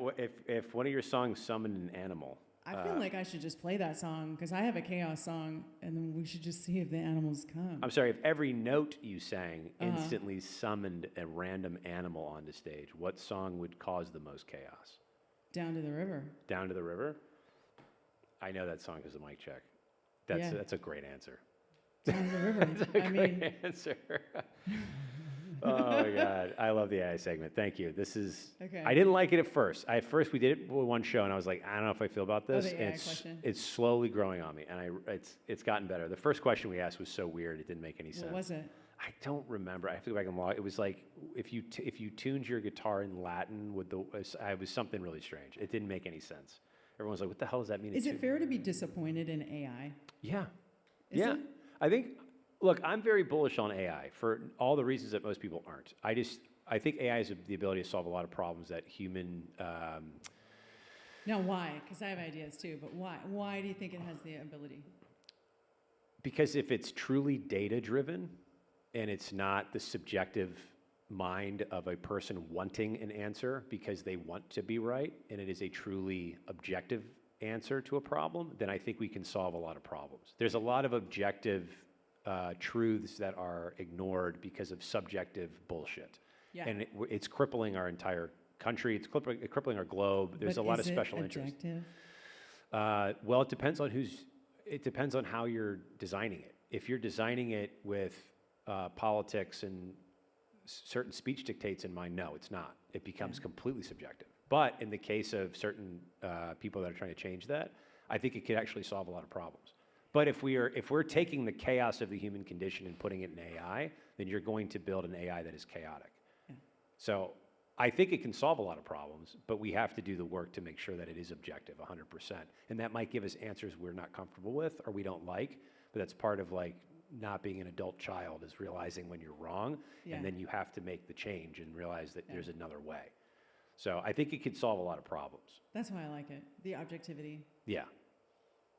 if one of your songs summoned an animal. I feel like I should just play that song because I have a chaos song, and then we should just see if the animals come. I'm sorry, if every note you sang instantly summoned a random animal onto stage, what song would cause the most chaos? Down to the river. Down to the River? I know that song because of mic check. Yeah. That's a great answer. Down to the river. That's a great answer. Oh my God, I love the AI segment. Thank you. This is. Okay. I didn't like it at first. At first we did it with one show, and I was like, I don't know if I feel about this. the AI And question. it's slowly growing on me, and it's gotten better. The first question we asked was so weird; it didn't make any sense. What was it? I don't remember. I have to go back and log. It was like if you tuned your guitar in Latin with it was something really strange. It didn't make any sense. Everyone's like, "What the hell does that mean?" Is it fair to be disappointed in AI? Yeah. Is yeah. it? I think, look, I'm very bullish on AI for all the reasons that most people aren't. I think AI has the ability to solve a lot of problems that human. Now, why? Because I have ideas too, but why? Why do you think it has the ability? Because if it's truly data driven and it's not the subjective mind of a person wanting an answer because they want to be right, and it is a truly objective answer to a problem, then I think we can solve a lot of problems. There's a lot of objective truths that are ignored because of subjective bullshit. Yeah. And it's crippling our entire country. It's crippling our globe. There's But a lot of is it special interests. objective? Well, it depends on how you're designing it. If you're designing it with politics and certain speech dictates in mind, no, it's not. It becomes completely subjective. But in the case of certain people that are trying to change that, I think it could actually solve a lot of problems. But if we're taking the chaos of the human condition and putting it in AI, then you're going to build an AI that is chaotic. Yeah. So I think it can solve a lot of problems, but we have to do the work to make sure that it is objective 100%. And that might give us answers we're not comfortable with or we don't like, but that's part of like not being an adult child, is realizing when you're wrong, and then you have to make the change and realize that there's another way. So I think it could solve a lot of problems. That's why I like it, the objectivity. Yeah.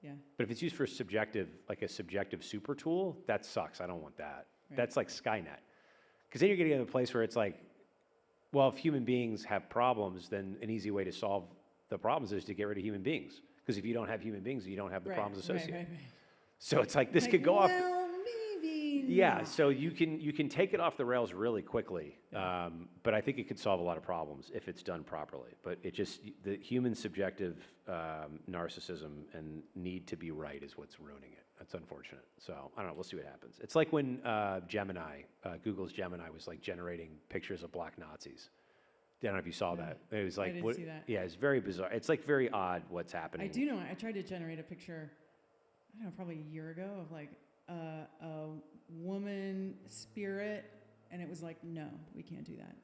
Yeah. But if it's used for subjective, like a subjective super tool, that sucks. I don't want that. Right. That's like Skynet. Because then you're getting to a place where it's like, well, if human beings have problems, then an easy way to solve the problems is to get rid of human beings. Because if you don't have human beings, you don't have the problems associated. Right. So it's like this could go off. Yeah, so you can take it off the rails really quickly, but I think it could solve a lot of problems if it's done properly. But it just, the human subjective narcissism and need to be right is what's ruining it. That's unfortunate. So I don't know, we'll see what happens. It's like when Gemini, Google's Gemini was like generating pictures of black Nazis. I don't know if you saw that. It was like, I didn't see that. Yeah, it's very bizarre. It's like very odd what's happening. I do know, I tried to generate a picture, I don't know, probably a year ago of like a woman spirit, and it was like, no, we can't do that.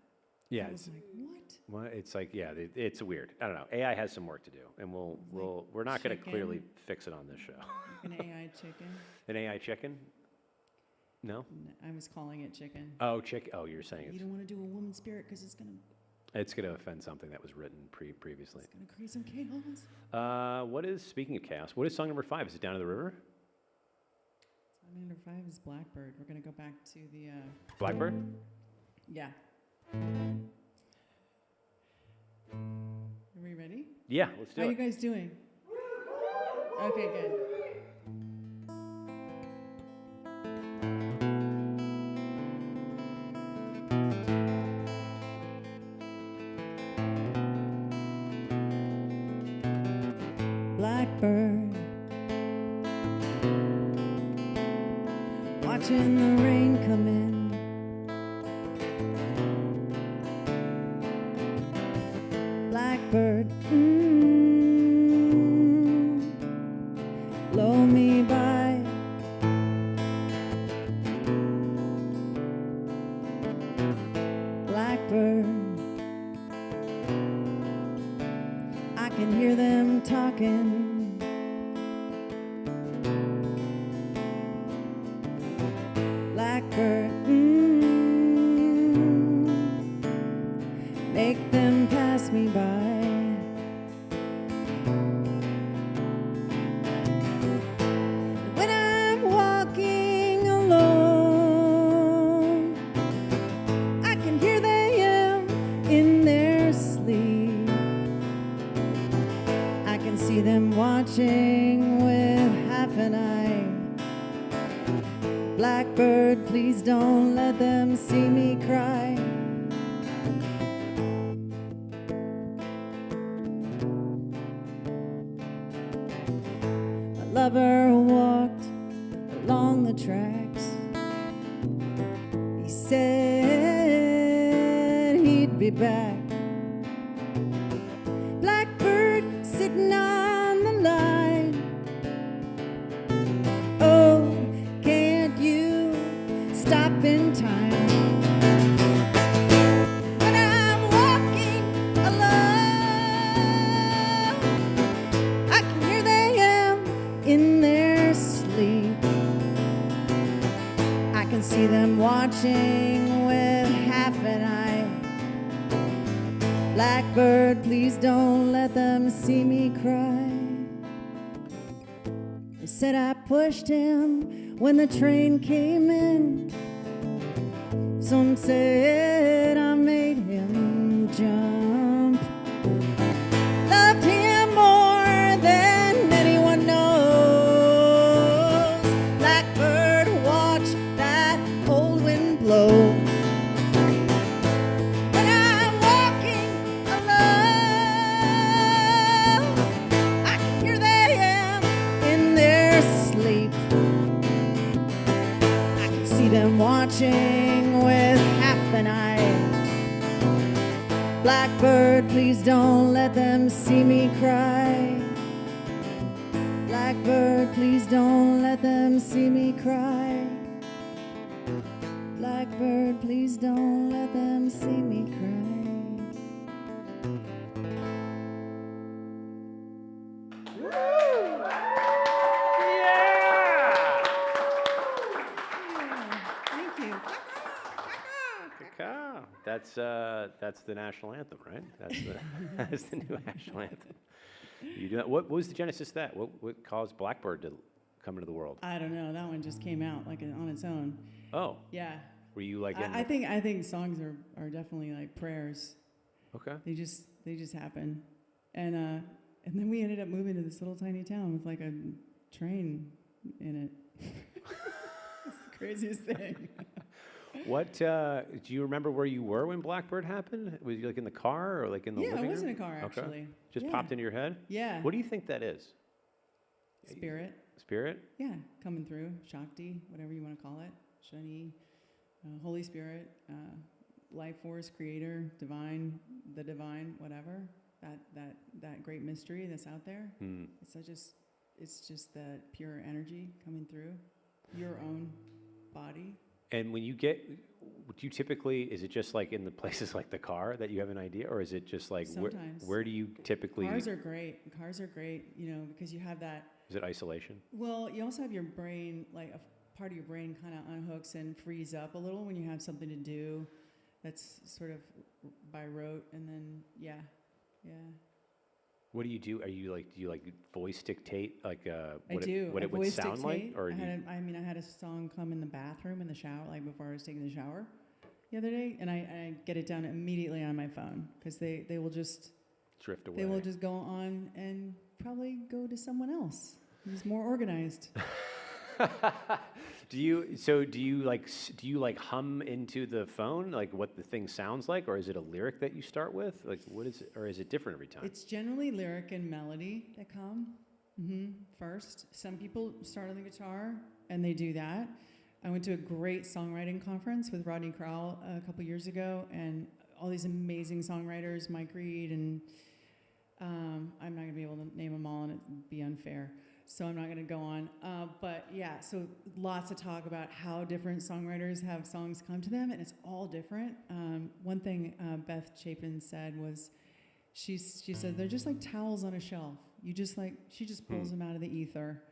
Yeah, I was like, what? Well, it's like, yeah, it's weird. I don't know. AI has some work to do, and we're not going to clearly fix it on this show. An AI chicken. An AI chicken? No. I was calling it chicken. Oh, chicken. Oh, you're saying you don't want to do a woman spirit because it's gonna offend something that was written previously. It's gonna create some chaos. Speaking of chaos, what is song number 5? Is it Down to the River? Song number 5 is Blackbird. We're gonna go back to the Blackbird? Yeah. Are we ready? Yeah, let's do it. How are you guys doing? Okay, good. Blackbird, watching the rain come in. Blackbird, blow me by. Blackbird, I can hear them talking. Blackbird, make them pass me by. When I'm walking alone, I can hear them in their sleep. I can see them watching with half an eye. Blackbird, please don't let them see me cry. My lover walked along the tracks. He said he'd be back. Blackbird sitting on the line. Oh, can't you stop in time? When I'm walking alone, I can hear them in their sleep. I can see them watching with half an eye. Blackbird, please don't let them see me cry. They said I pushed him when the train came in. Some said I made him jump. Loved him more than anyone knows. Blackbird, watch that cold wind blow. When I'm walking alone, I can hear them watching with half an eye. Blackbird, please don't let them see me cry. Blackbird, please don't let them see me cry. Blackbird, please don't let them see me cry. Thank you. Caw. That's the national anthem, right? That's the new national anthem. You do that. What was the genesis of that? What caused Blackbird to come into the world? I don't know. That one just came out like on its own. Oh. Yeah. Were you like? I think songs are definitely like prayers. Okay. They just happen, and then we ended up moving to this little tiny town with like a train in it. It's the craziest thing. What do you remember where you were when Blackbird happened? Was you like in the car or like in the living room? Yeah, I was in a car actually. Okay. Just Yeah. popped into your head? Yeah. What do you think that is? Spirit. Spirit? Yeah, coming through. Shakti, whatever you want to call it. Shani, Holy Spirit, life force, creator, divine, the divine, whatever. That great mystery that's out there. It's just that pure energy coming through your own body. And when you get, do you typically, is it just like in the places like the car that you have an idea, or is it just like Sometimes. where do you typically? Cars are great, because you have that. Is it isolation? Well, you also have your brain, like a part of your brain kind of unhooks and frees up a little when you have something to do that's sort of by rote, and then, yeah. What do you do? Do you like voice dictate what I it would voice sound dictate. like? Or I had a song come in the bathroom, in the shower, like before I was taking the shower the other day, and I get it down immediately on my phone, because they will just drift away. They will just go on and probably go to someone else who's more organized. Do you like hum into the phone like what the thing sounds like, or is it a lyric that you start with? Like what is it, or is it different every time? It's generally lyric and melody that come first. Some people start on the guitar and they do that. I went to a great songwriting conference with Rodney Crowell a couple years ago, and all these amazing songwriters, Mike Reed, and I'm not going to be able to name them all, and it'd be unfair. So I'm not going to go on. But yeah, so lots of talk about how different songwriters have songs come to them, and it's all different. One thing Beth Chapin said was, she said, they're just like towels on a shelf. She just pulls them out of the ether.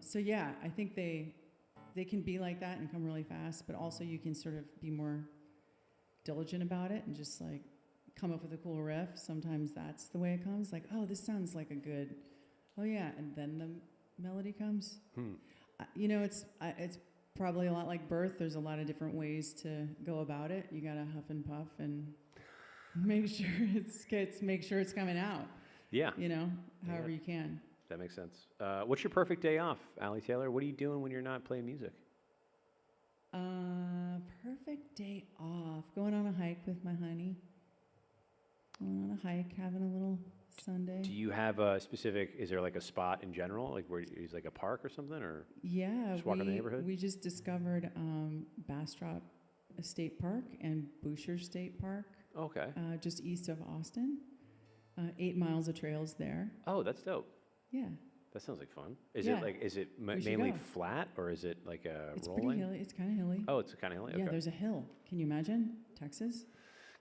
So yeah, I think they can be like that and come really fast, but also you can sort of be more diligent about it and just like come up with a cool riff. Sometimes that's the way it comes. Like, oh, this sounds like a good... Oh yeah, and then the melody comes. It's probably a lot like birth. There's a lot of different ways to go about it. You gotta huff and puff and make sure it's coming out. Yeah. However you can. That makes sense. What's your perfect day off, Allie Taylor? What are you doing when you're not playing music? Perfect day off. Going on a hike with my honey. Going on a hike, having a little Sunday. Do you have a specific, is there like a spot in general, like where is like a park or something, or just walk in the neighborhood? We just discovered Bastrop State Park and Boucher State Park. Okay. Just east of Austin. 8 miles of trails there. Oh, that's dope. Yeah. That sounds like fun. Is it mainly flat, or is it like a It's rolling? pretty hilly. It's kind of hilly. Oh, it's kind of hilly. Okay. Yeah, there's a hill. Can you imagine Texas?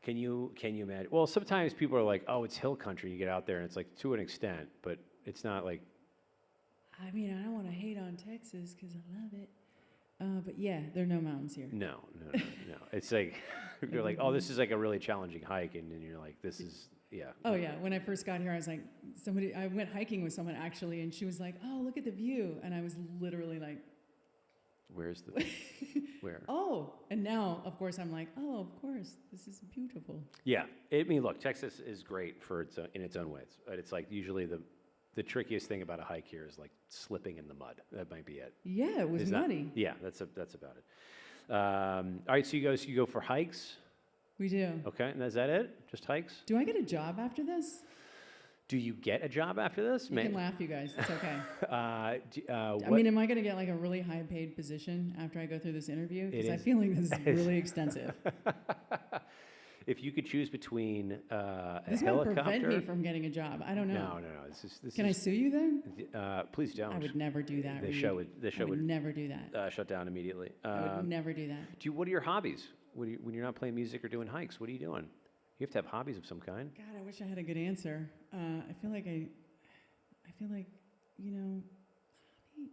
Can you imagine? Well, sometimes people are like, "Oh, it's hill country." You get out there, and it's like to an extent, but it's not like. I mean, I don't want to hate on Texas because I love it, but yeah, there are no mountains here. No. It's like you're like, "Oh, this is like a really challenging hike," and then you're like, "This is yeah." Oh yeah, when I first got here, I was like, I went hiking with someone actually, and she was like, "Oh, look at the view," and I was literally like. Where's the where? Oh, and now, of course, I'm like, oh, of course, this is beautiful. Yeah, I mean, look, Texas is great for in its own ways. But it's like usually the trickiest thing about a hike here is like slipping in the mud. That might be it. Yeah, it was muddy. Yeah, that's about it. All right, so you go for hikes. We do. Okay, and is that it? Just hikes? Do I get a job after this? Do you get a job after this? You can laugh, you guys. It's okay. I What, mean, am I going to get like a really high-paid position after I go through this interview? Because I feel like this is really extensive. if you could choose between a This might helicopter... prevent me from getting a job. I don't know. No. Can I sue you then? Please don't. I would never do that. The show would never do that. shut down immediately. I would never do that. What are your hobbies? When you're not playing music or doing hikes, what are you doing? You have to have hobbies of some kind. God, I wish I had a good answer. I feel like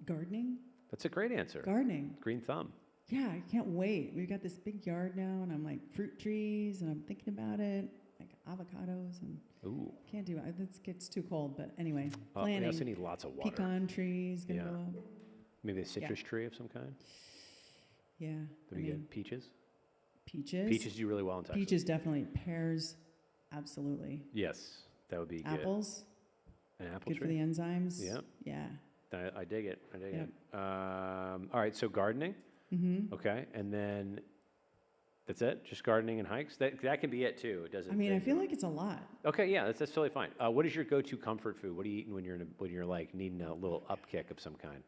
gardening. That's a great answer. Gardening. Green thumb. Yeah, I can't wait. We've got this big yard now, and I'm like fruit trees, and I'm thinking about it, like avocados, and Ooh. can't do it. It gets too cold, but anyway, We planting. also need lots of water. Pecan trees gonna go up. Maybe a citrus tree of some kind. Yeah. That'd be good. Peaches. Peaches. Peaches do really well in Texas. Peaches definitely. Pears, absolutely. Yes, that would be good. Apples. An apple Good tree. for the enzymes. Yep. Yeah. I dig it. I dig Yep. it. All right, so gardening. Mm-hmm. Okay, and then that's it. Just gardening and hikes. That can be it too. It doesn't. I mean, I feel like it's a lot. Okay, yeah, that's totally fine. What is your go-to comfort food? What are you eating when you're like needing a little upkick of some kind?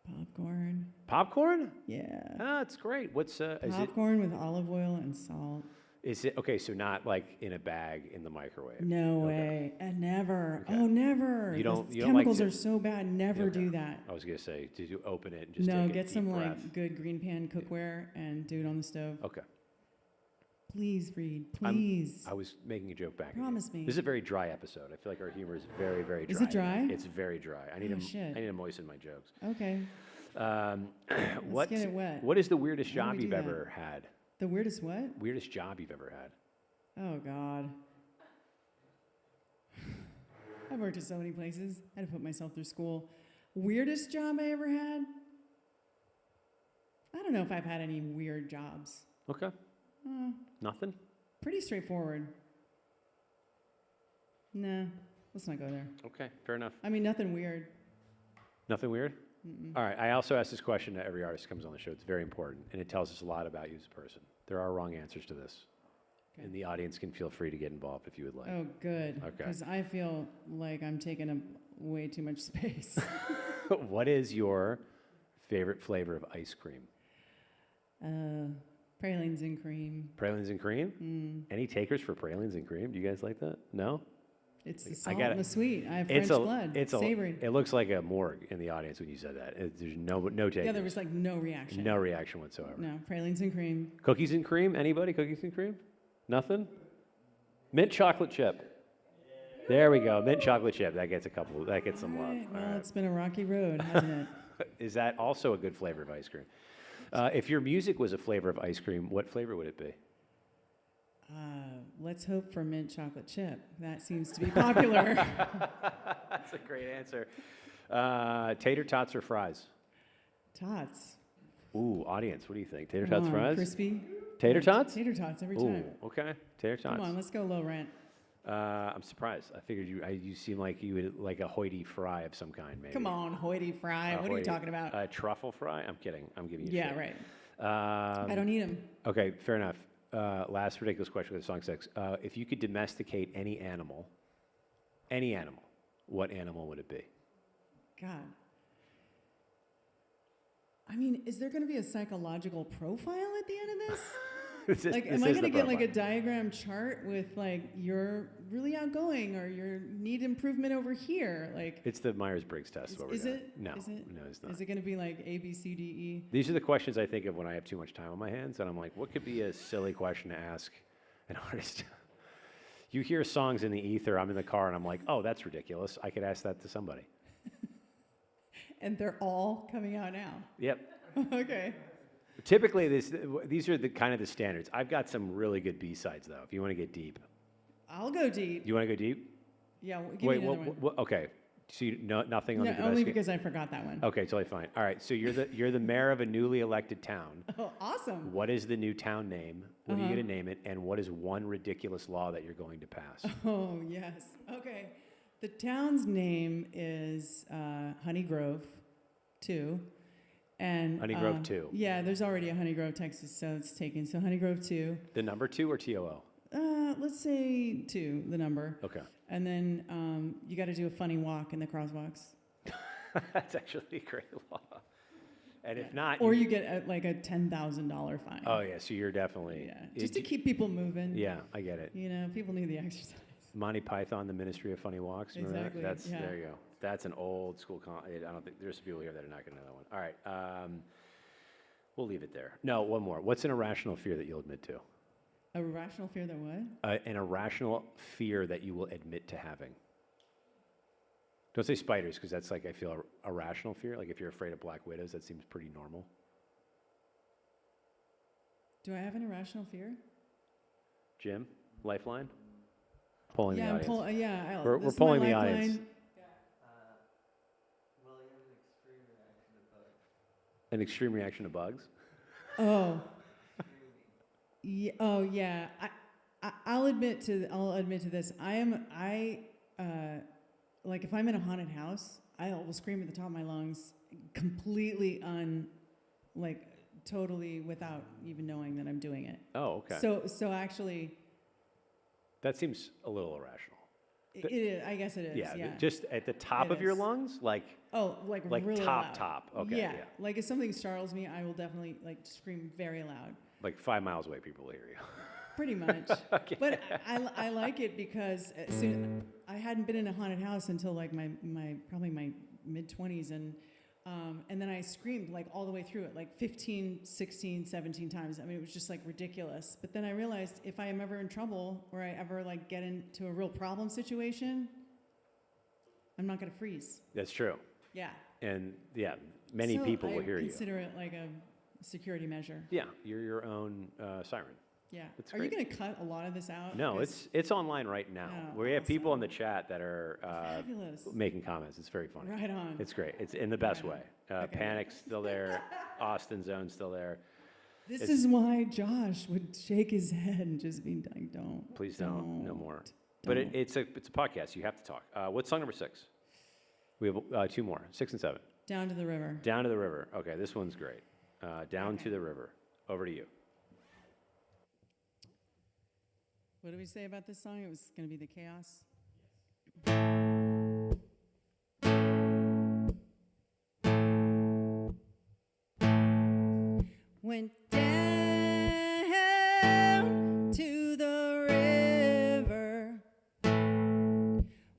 Popcorn. Popcorn? Yeah. Ah, it's great. What's is it? Popcorn with olive oil and salt. Is it okay? So not like in a bag in the microwave. No way. Never. Okay. Oh, never. You don't chemicals like are so bad. Never do that. I was gonna say, did you open it and just no? take Get a some deep breath? like good green pan cookware and do it on the stove. Okay. Please, Reed. Please. I was making a joke back. Promise me. This is a very dry episode. I feel like our humor is very, very dry. Is it dry? It's very dry. I need to moisten my jokes. Okay. Let's get it wet. What is the weirdest How do job we you've do ever had? The weirdest what? Weirdest job you've ever had? Oh, God. I've worked at so many places. I had to put myself through school. Weirdest job I ever had? I don't know if I've had any weird jobs. Okay. Nothing? Pretty straightforward. Nah, let's not go there. Okay, fair enough. I mean, nothing weird. Nothing weird? All right, I also ask this question to every artist who comes on the show. It's very important, and it tells us a lot about you as a person. There are wrong answers to this, and the audience can feel free to get involved if you would like. Oh, good. Okay. Because I feel like I'm taking up way too much space. What is your favorite flavor of ice cream? Pralines and cream. Pralines and cream? Any takers for pralines and cream? Do you guys like that? No? It's the salt and the sweet. I have French blood. It's savory. It looks like a morgue in the audience when you said that. There's no takers. Yeah, there was like no reaction. No reaction whatsoever. No, pralines and cream. Cookies and cream? Anybody? Cookies and cream? Nothing? Mint chocolate chip. There we go. Mint chocolate chip. That gets some love. Well, All right. it's been a rocky road, hasn't it? Is that also a good flavor of ice cream? If your music was a flavor of ice cream, what flavor would it be? Let's hope for mint chocolate chip. That seems to be popular. That's a great answer. Tater tots or fries? Tots. Ooh, audience, what do you think? Tater Come tots, on, fries? crispy. Tater tots? Tater tots every Ooh, time. okay. Tater tots. Come on, let's go low rent. I'm surprised. I figured you seem like you would like a hoity fry of some kind, maybe. Come on, hoity fry. What are you talking about? A truffle fry? I'm kidding. I'm giving you Yeah, shit. right. I don't eat them. Okay, fair enough. Last ridiculous question with song 6. If you could domesticate any animal, what animal would it be? God. I mean, is there going to be a psychological profile at the end of this? Am I going to get like a diagram chart with like you're really outgoing or you need improvement over here? Like it's the Myers-Briggs test. Is it? No, is it? No, it's not. Is it going to be like A, B, C, D, E? These are the questions I think of when I have too much time on my hands, and I'm like, what could be a silly question to ask an artist? You hear songs in the ether. I'm in the car, and I'm like, oh, that's ridiculous. I could ask that to somebody. And they're all coming out now. Yep. Okay. Typically, these are the kind of the standards. I've got some really good B-sides, though, if you want to get deep. I'll go deep. You want to go deep? Yeah, give me another one. Okay. So nothing on the domestic? Only because I forgot that one. Okay, totally fine. All right, so you're the mayor of a newly elected town. Oh, awesome. What is the new town name? What are you going to name it? And what is one ridiculous law that you're going to pass? Oh, yes. Okay. The town's name is Honey Grove 2. And Honey Grove 2. Yeah, there's already a Honey Grove, Texas, so it's taken. So Honey Grove 2. The number 2 or TOO? Let's say 2, the number. Okay. And then you got to do a funny walk in the crosswalks. That's actually a great law. And if not, or you get like a $10,000 fine. Oh yeah, so you're definitely just to keep people moving. Yeah, I get it. People need the exercise. Monty Python, The Ministry of Funny Walks. Remember Exactly. that? Yeah. There you go. That's an old school. I don't think there's some people here that are not going to know that one. All right, we'll leave it there. No, one more. What's an irrational fear that you'll admit to? A rational fear that what? An irrational fear that you will admit to having. Don't say spiders, because that's like, I feel, a rational fear. Like if you're afraid of black widows, that seems pretty normal. Do I have an irrational fear? Jim, Lifeline? Polling the audience. We're polling the audience. Well, you have an extreme reaction to bugs. An extreme reaction to bugs? Oh. Yeah. I'll admit to this. Like if I'm in a haunted house, I will scream at the top of my lungs, completely totally without even knowing that I'm doing it. Oh, okay. So actually, that seems a little irrational. It is. I guess it is. Yeah. Just at the top of your lungs, like really loud. top. Okay. Yeah. Like if something startles me, I will definitely scream very loud. Like 5 miles away, people will hear you. Pretty much. Okay. But I like it because I hadn't been in a haunted house until like probably my mid-20s, and then I screamed all the way through it, 15, 16, 17 times. I mean, it was just ridiculous. But then I realized if I am ever in trouble or I ever get into a real problem situation, I'm not going to freeze. That's true. Yeah. And many people will hear you. I consider it like a security measure. Yeah, you're your own siren. Yeah. That's Are great. you going to cut a lot of this out? No, it's online right now. Oh, We have people in the chat that are fabulous. making comments. It's very funny. Right on. It's great. It's in the best way. Okay. Panic's still there. Austin Zone's still there. This is why Josh would shake his head and just be like, "Don't." Please don't. No more. But it's a podcast. You have to talk. What's song number 6? We have 2 more. 6 and 7. Down to the river. Down to the river. Okay, this one's great. Down to the river. Over to you. What did we say about this song? It was going to be the chaos. Went down to the river,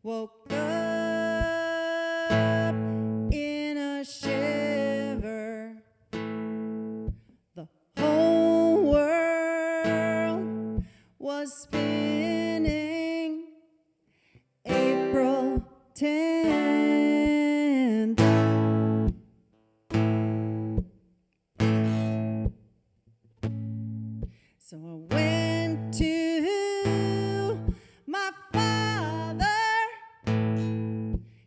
woke up in a shiver. The whole world was spinning. April 10th. So I went to my father.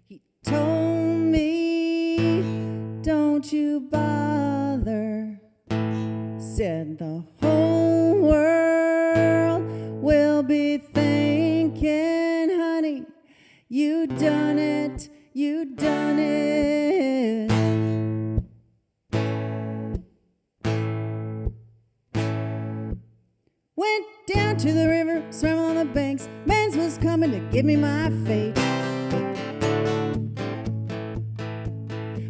He told me, "Don't you bother." Said the whole world will be thinking, "Honey, you done it, you done it." Went down to the river, swam on the banks. Man's was coming to give me my fate.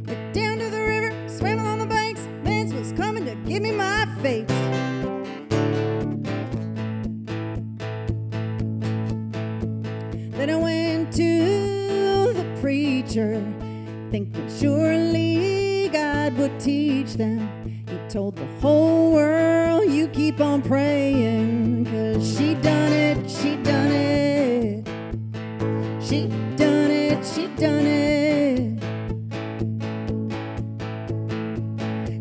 Went down to the river, swam on the banks. Man's was coming to give me my fate. Then I went to the preacher, thinking surely God would teach them. He told the whole world, "You keep on praying, 'cause she done it, she done it. She done it, she done it."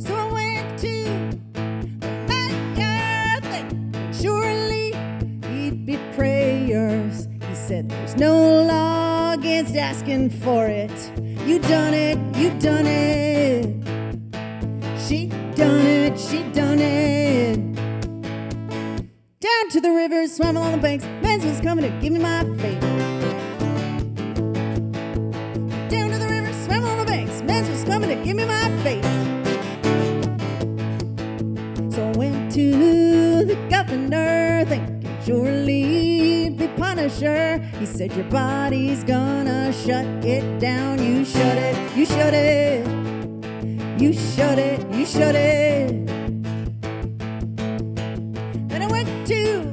So I went to the fire, thinking surely he'd be prayers. He said, "There's no law against asking for it. You done it, you done it. She done it, she done it." Down to the river, swam along the banks. Man's was coming to give me my fate. Down to the river, swam along the banks. Man's was coming to give me my fate. So I went to the governor, thinking surely He said, your body's gonna shut it down. You shut it, you shut it. You shut it, you shut it. Then I went to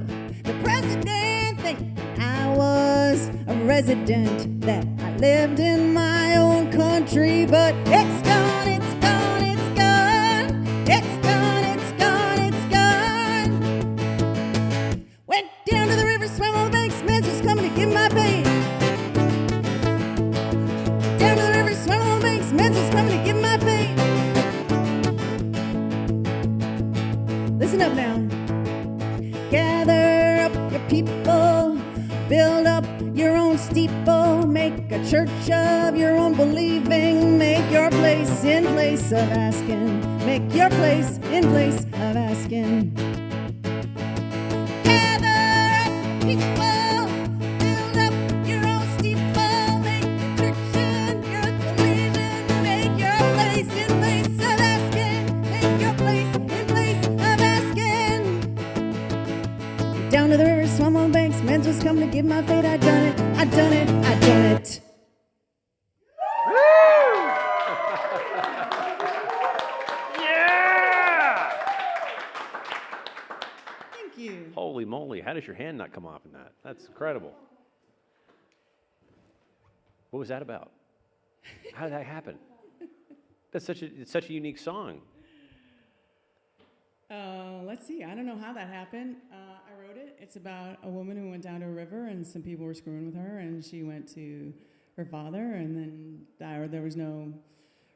the president thing. I was a resident, that I lived in my own country, but it's gone, it's gone, it's gone. It's gone, it's gone, it's gone. Went down to the river, swam on the banks, men just coming to give my pay. Down to the river, swam on the banks, men just coming to give my pay. Listen up now. Gather up your people, build up your own steeple, make a church of your own believing, make your place in place of asking, make your place in place of asking. Gather up people, build up your own steeple, make a church of your own believing, make your place in place of asking, make your place in place of asking. Down to the river, swam on banks, men just come to give my fate. I done it, I done it, I done it. Yeah! Thank you. Holy moly, how does your hand not come off in that? That's incredible. What was that about? How did that happen? It's such a unique song. Let's see. I don't know how that happened. I wrote it. It's about a woman who went down to a river and some people were screwing with her, and she went to her father, and then there was no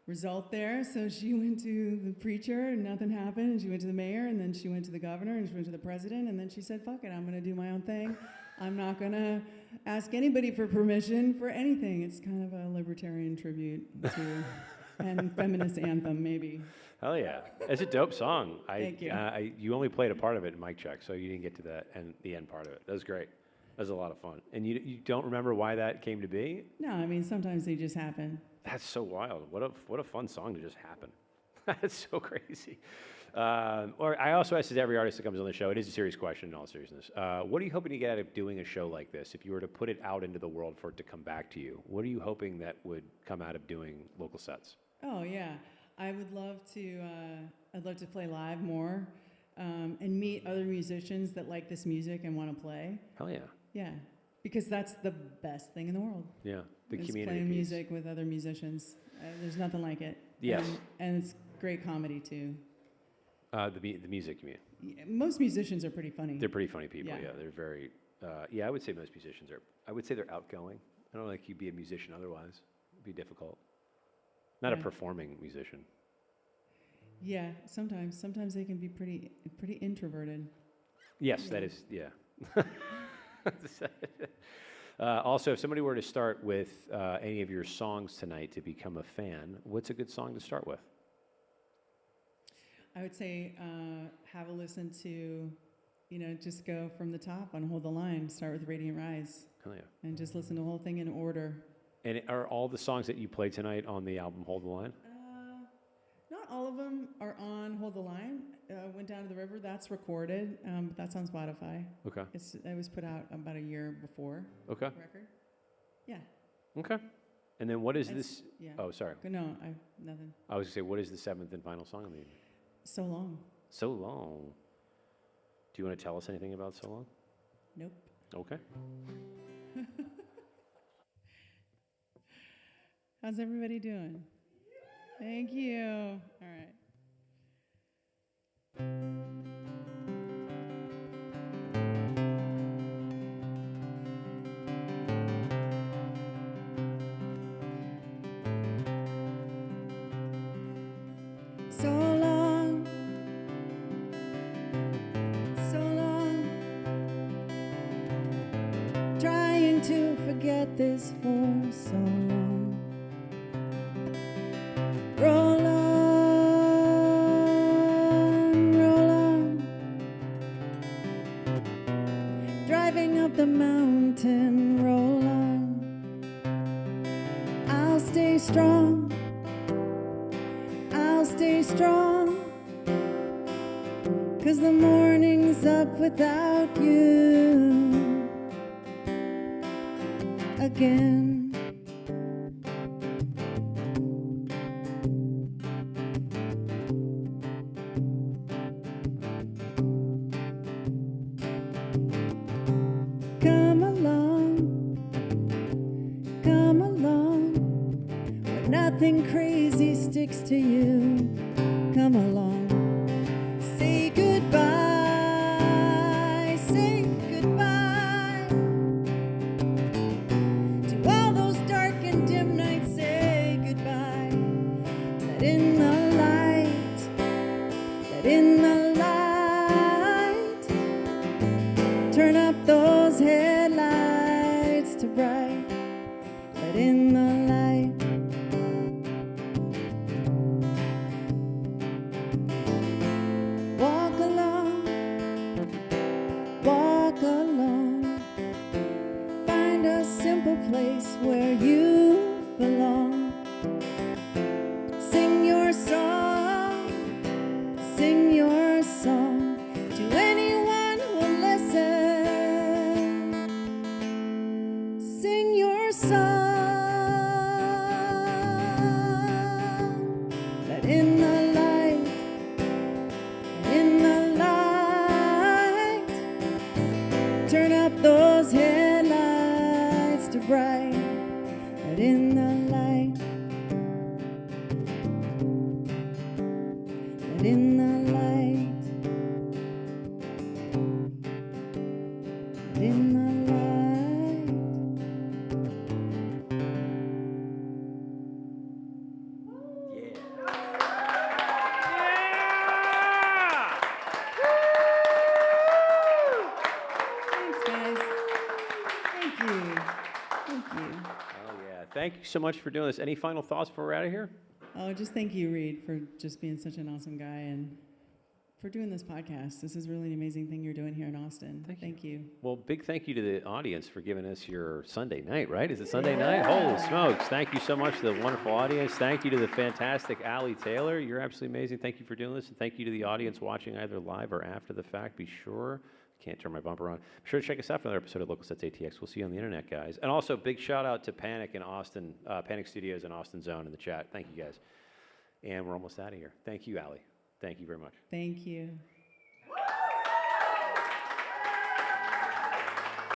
result there, so she went to the preacher and nothing happened, and she went to the mayor, and then she went to the governor, and she went to the president, and then she said, fuck it, I'm going to do my own thing. I'm not going to ask anybody for permission for anything. It's kind of a libertarian tribute to and feminist anthem, maybe. Hell yeah. It's a dope song. Thank you. You only played a part of it in mic check, so you didn't get to the end part of it. That was great. That was a lot of fun. And you don't remember why that came to be? No, I mean, sometimes they just happen. That's so wild. What a fun song to just happen. That's so crazy. Or I also ask every artist that comes on the show, it is a serious question in all seriousness. What are you hoping to get out of doing a show like this? If you were to put it out into the world for it to come back to you, what are you hoping that would come out of doing local sets? Oh yeah, I would love to. I'd love to play live more, and meet other musicians that like this music and want to play. Hell yeah. Yeah, because that's the best thing in the world. Yeah, the is community playing piece. music with other musicians. There's nothing like it. Yes. And it's great comedy too. The music, you mean? Yeah, most musicians are pretty funny. They're pretty funny people. Yeah. Yeah, they're very. I would say most musicians are. I would say they're outgoing. I don't think you'd be a musician otherwise. It'd be difficult. Not a Yeah. performing musician. Yeah, sometimes they can be pretty introverted. Yes, Yeah. that is. Yeah. Also, if somebody were to start with any of your songs tonight to become a fan, what's a good song to start with? I would say have a listen to, just go from the top on Hold the Line. Start with Radiant Rise. Hell yeah. And just listen to the whole thing in order. And are all the songs that you played tonight on the album Hold the Line? Not all of them are on Hold the Line. Went Down to the River, that's recorded, but that's on Spotify. Okay. It was put out about a year before Okay. the record. Yeah. Okay. And then what is It's- this? yeah. Oh, sorry. No, nothing. I was going to say, what is the seventh and final song of the evening? So long. So Long. Do you want to tell us anything about So Long? Nope. Okay. How's everybody doing? Thank you. All right. So long, trying to forget this for so long. Roll on, driving up the mountain, roll on. I'll stay strong, I'll stay strong, 'cause the morning's up without you. again. Come along, where nothing crazy sticks to you. Come along, say goodbye, say goodbye to all those dark and dim nights. Say goodbye. Let in the light, let in the light. Turn up those headlights to bright. Let in the light. Walk along, walk along. Find a simple place where you belong. Sing your song, sing your song to anyone who will listen. Sing your song. Let in the light, let in the light. Turn up those headlights to bright. Let in the light, let in the light, let in the light. Thanks, guys. Thank you. Thank you. Oh, yeah. Thank you so much for doing this. Any final thoughts before we're out of here? Oh, just thank you, Reed, for just being such an awesome guy and for doing this podcast. This is really an amazing thing you're doing here in Austin. Thank you. Well, big thank you to the audience for giving us your Sunday night, right? Is it Sunday night? Holy smokes. Thank you so much to the wonderful audience. Thank you to the fantastic Allie Taylor. You're absolutely amazing. Thank you for doing this. And thank you to the audience watching either live or after the fact. Be sure, can't turn my bumper on. Be sure to check us out for another episode of Local Sets ATX. We'll see you on the internet, guys. And also, big shout out to Panic in Austin, Panic Studios in Austin Zone in the chat. Thank you, guys. And we're almost out of here. Thank you, Allie. Thank you very much. Thank you.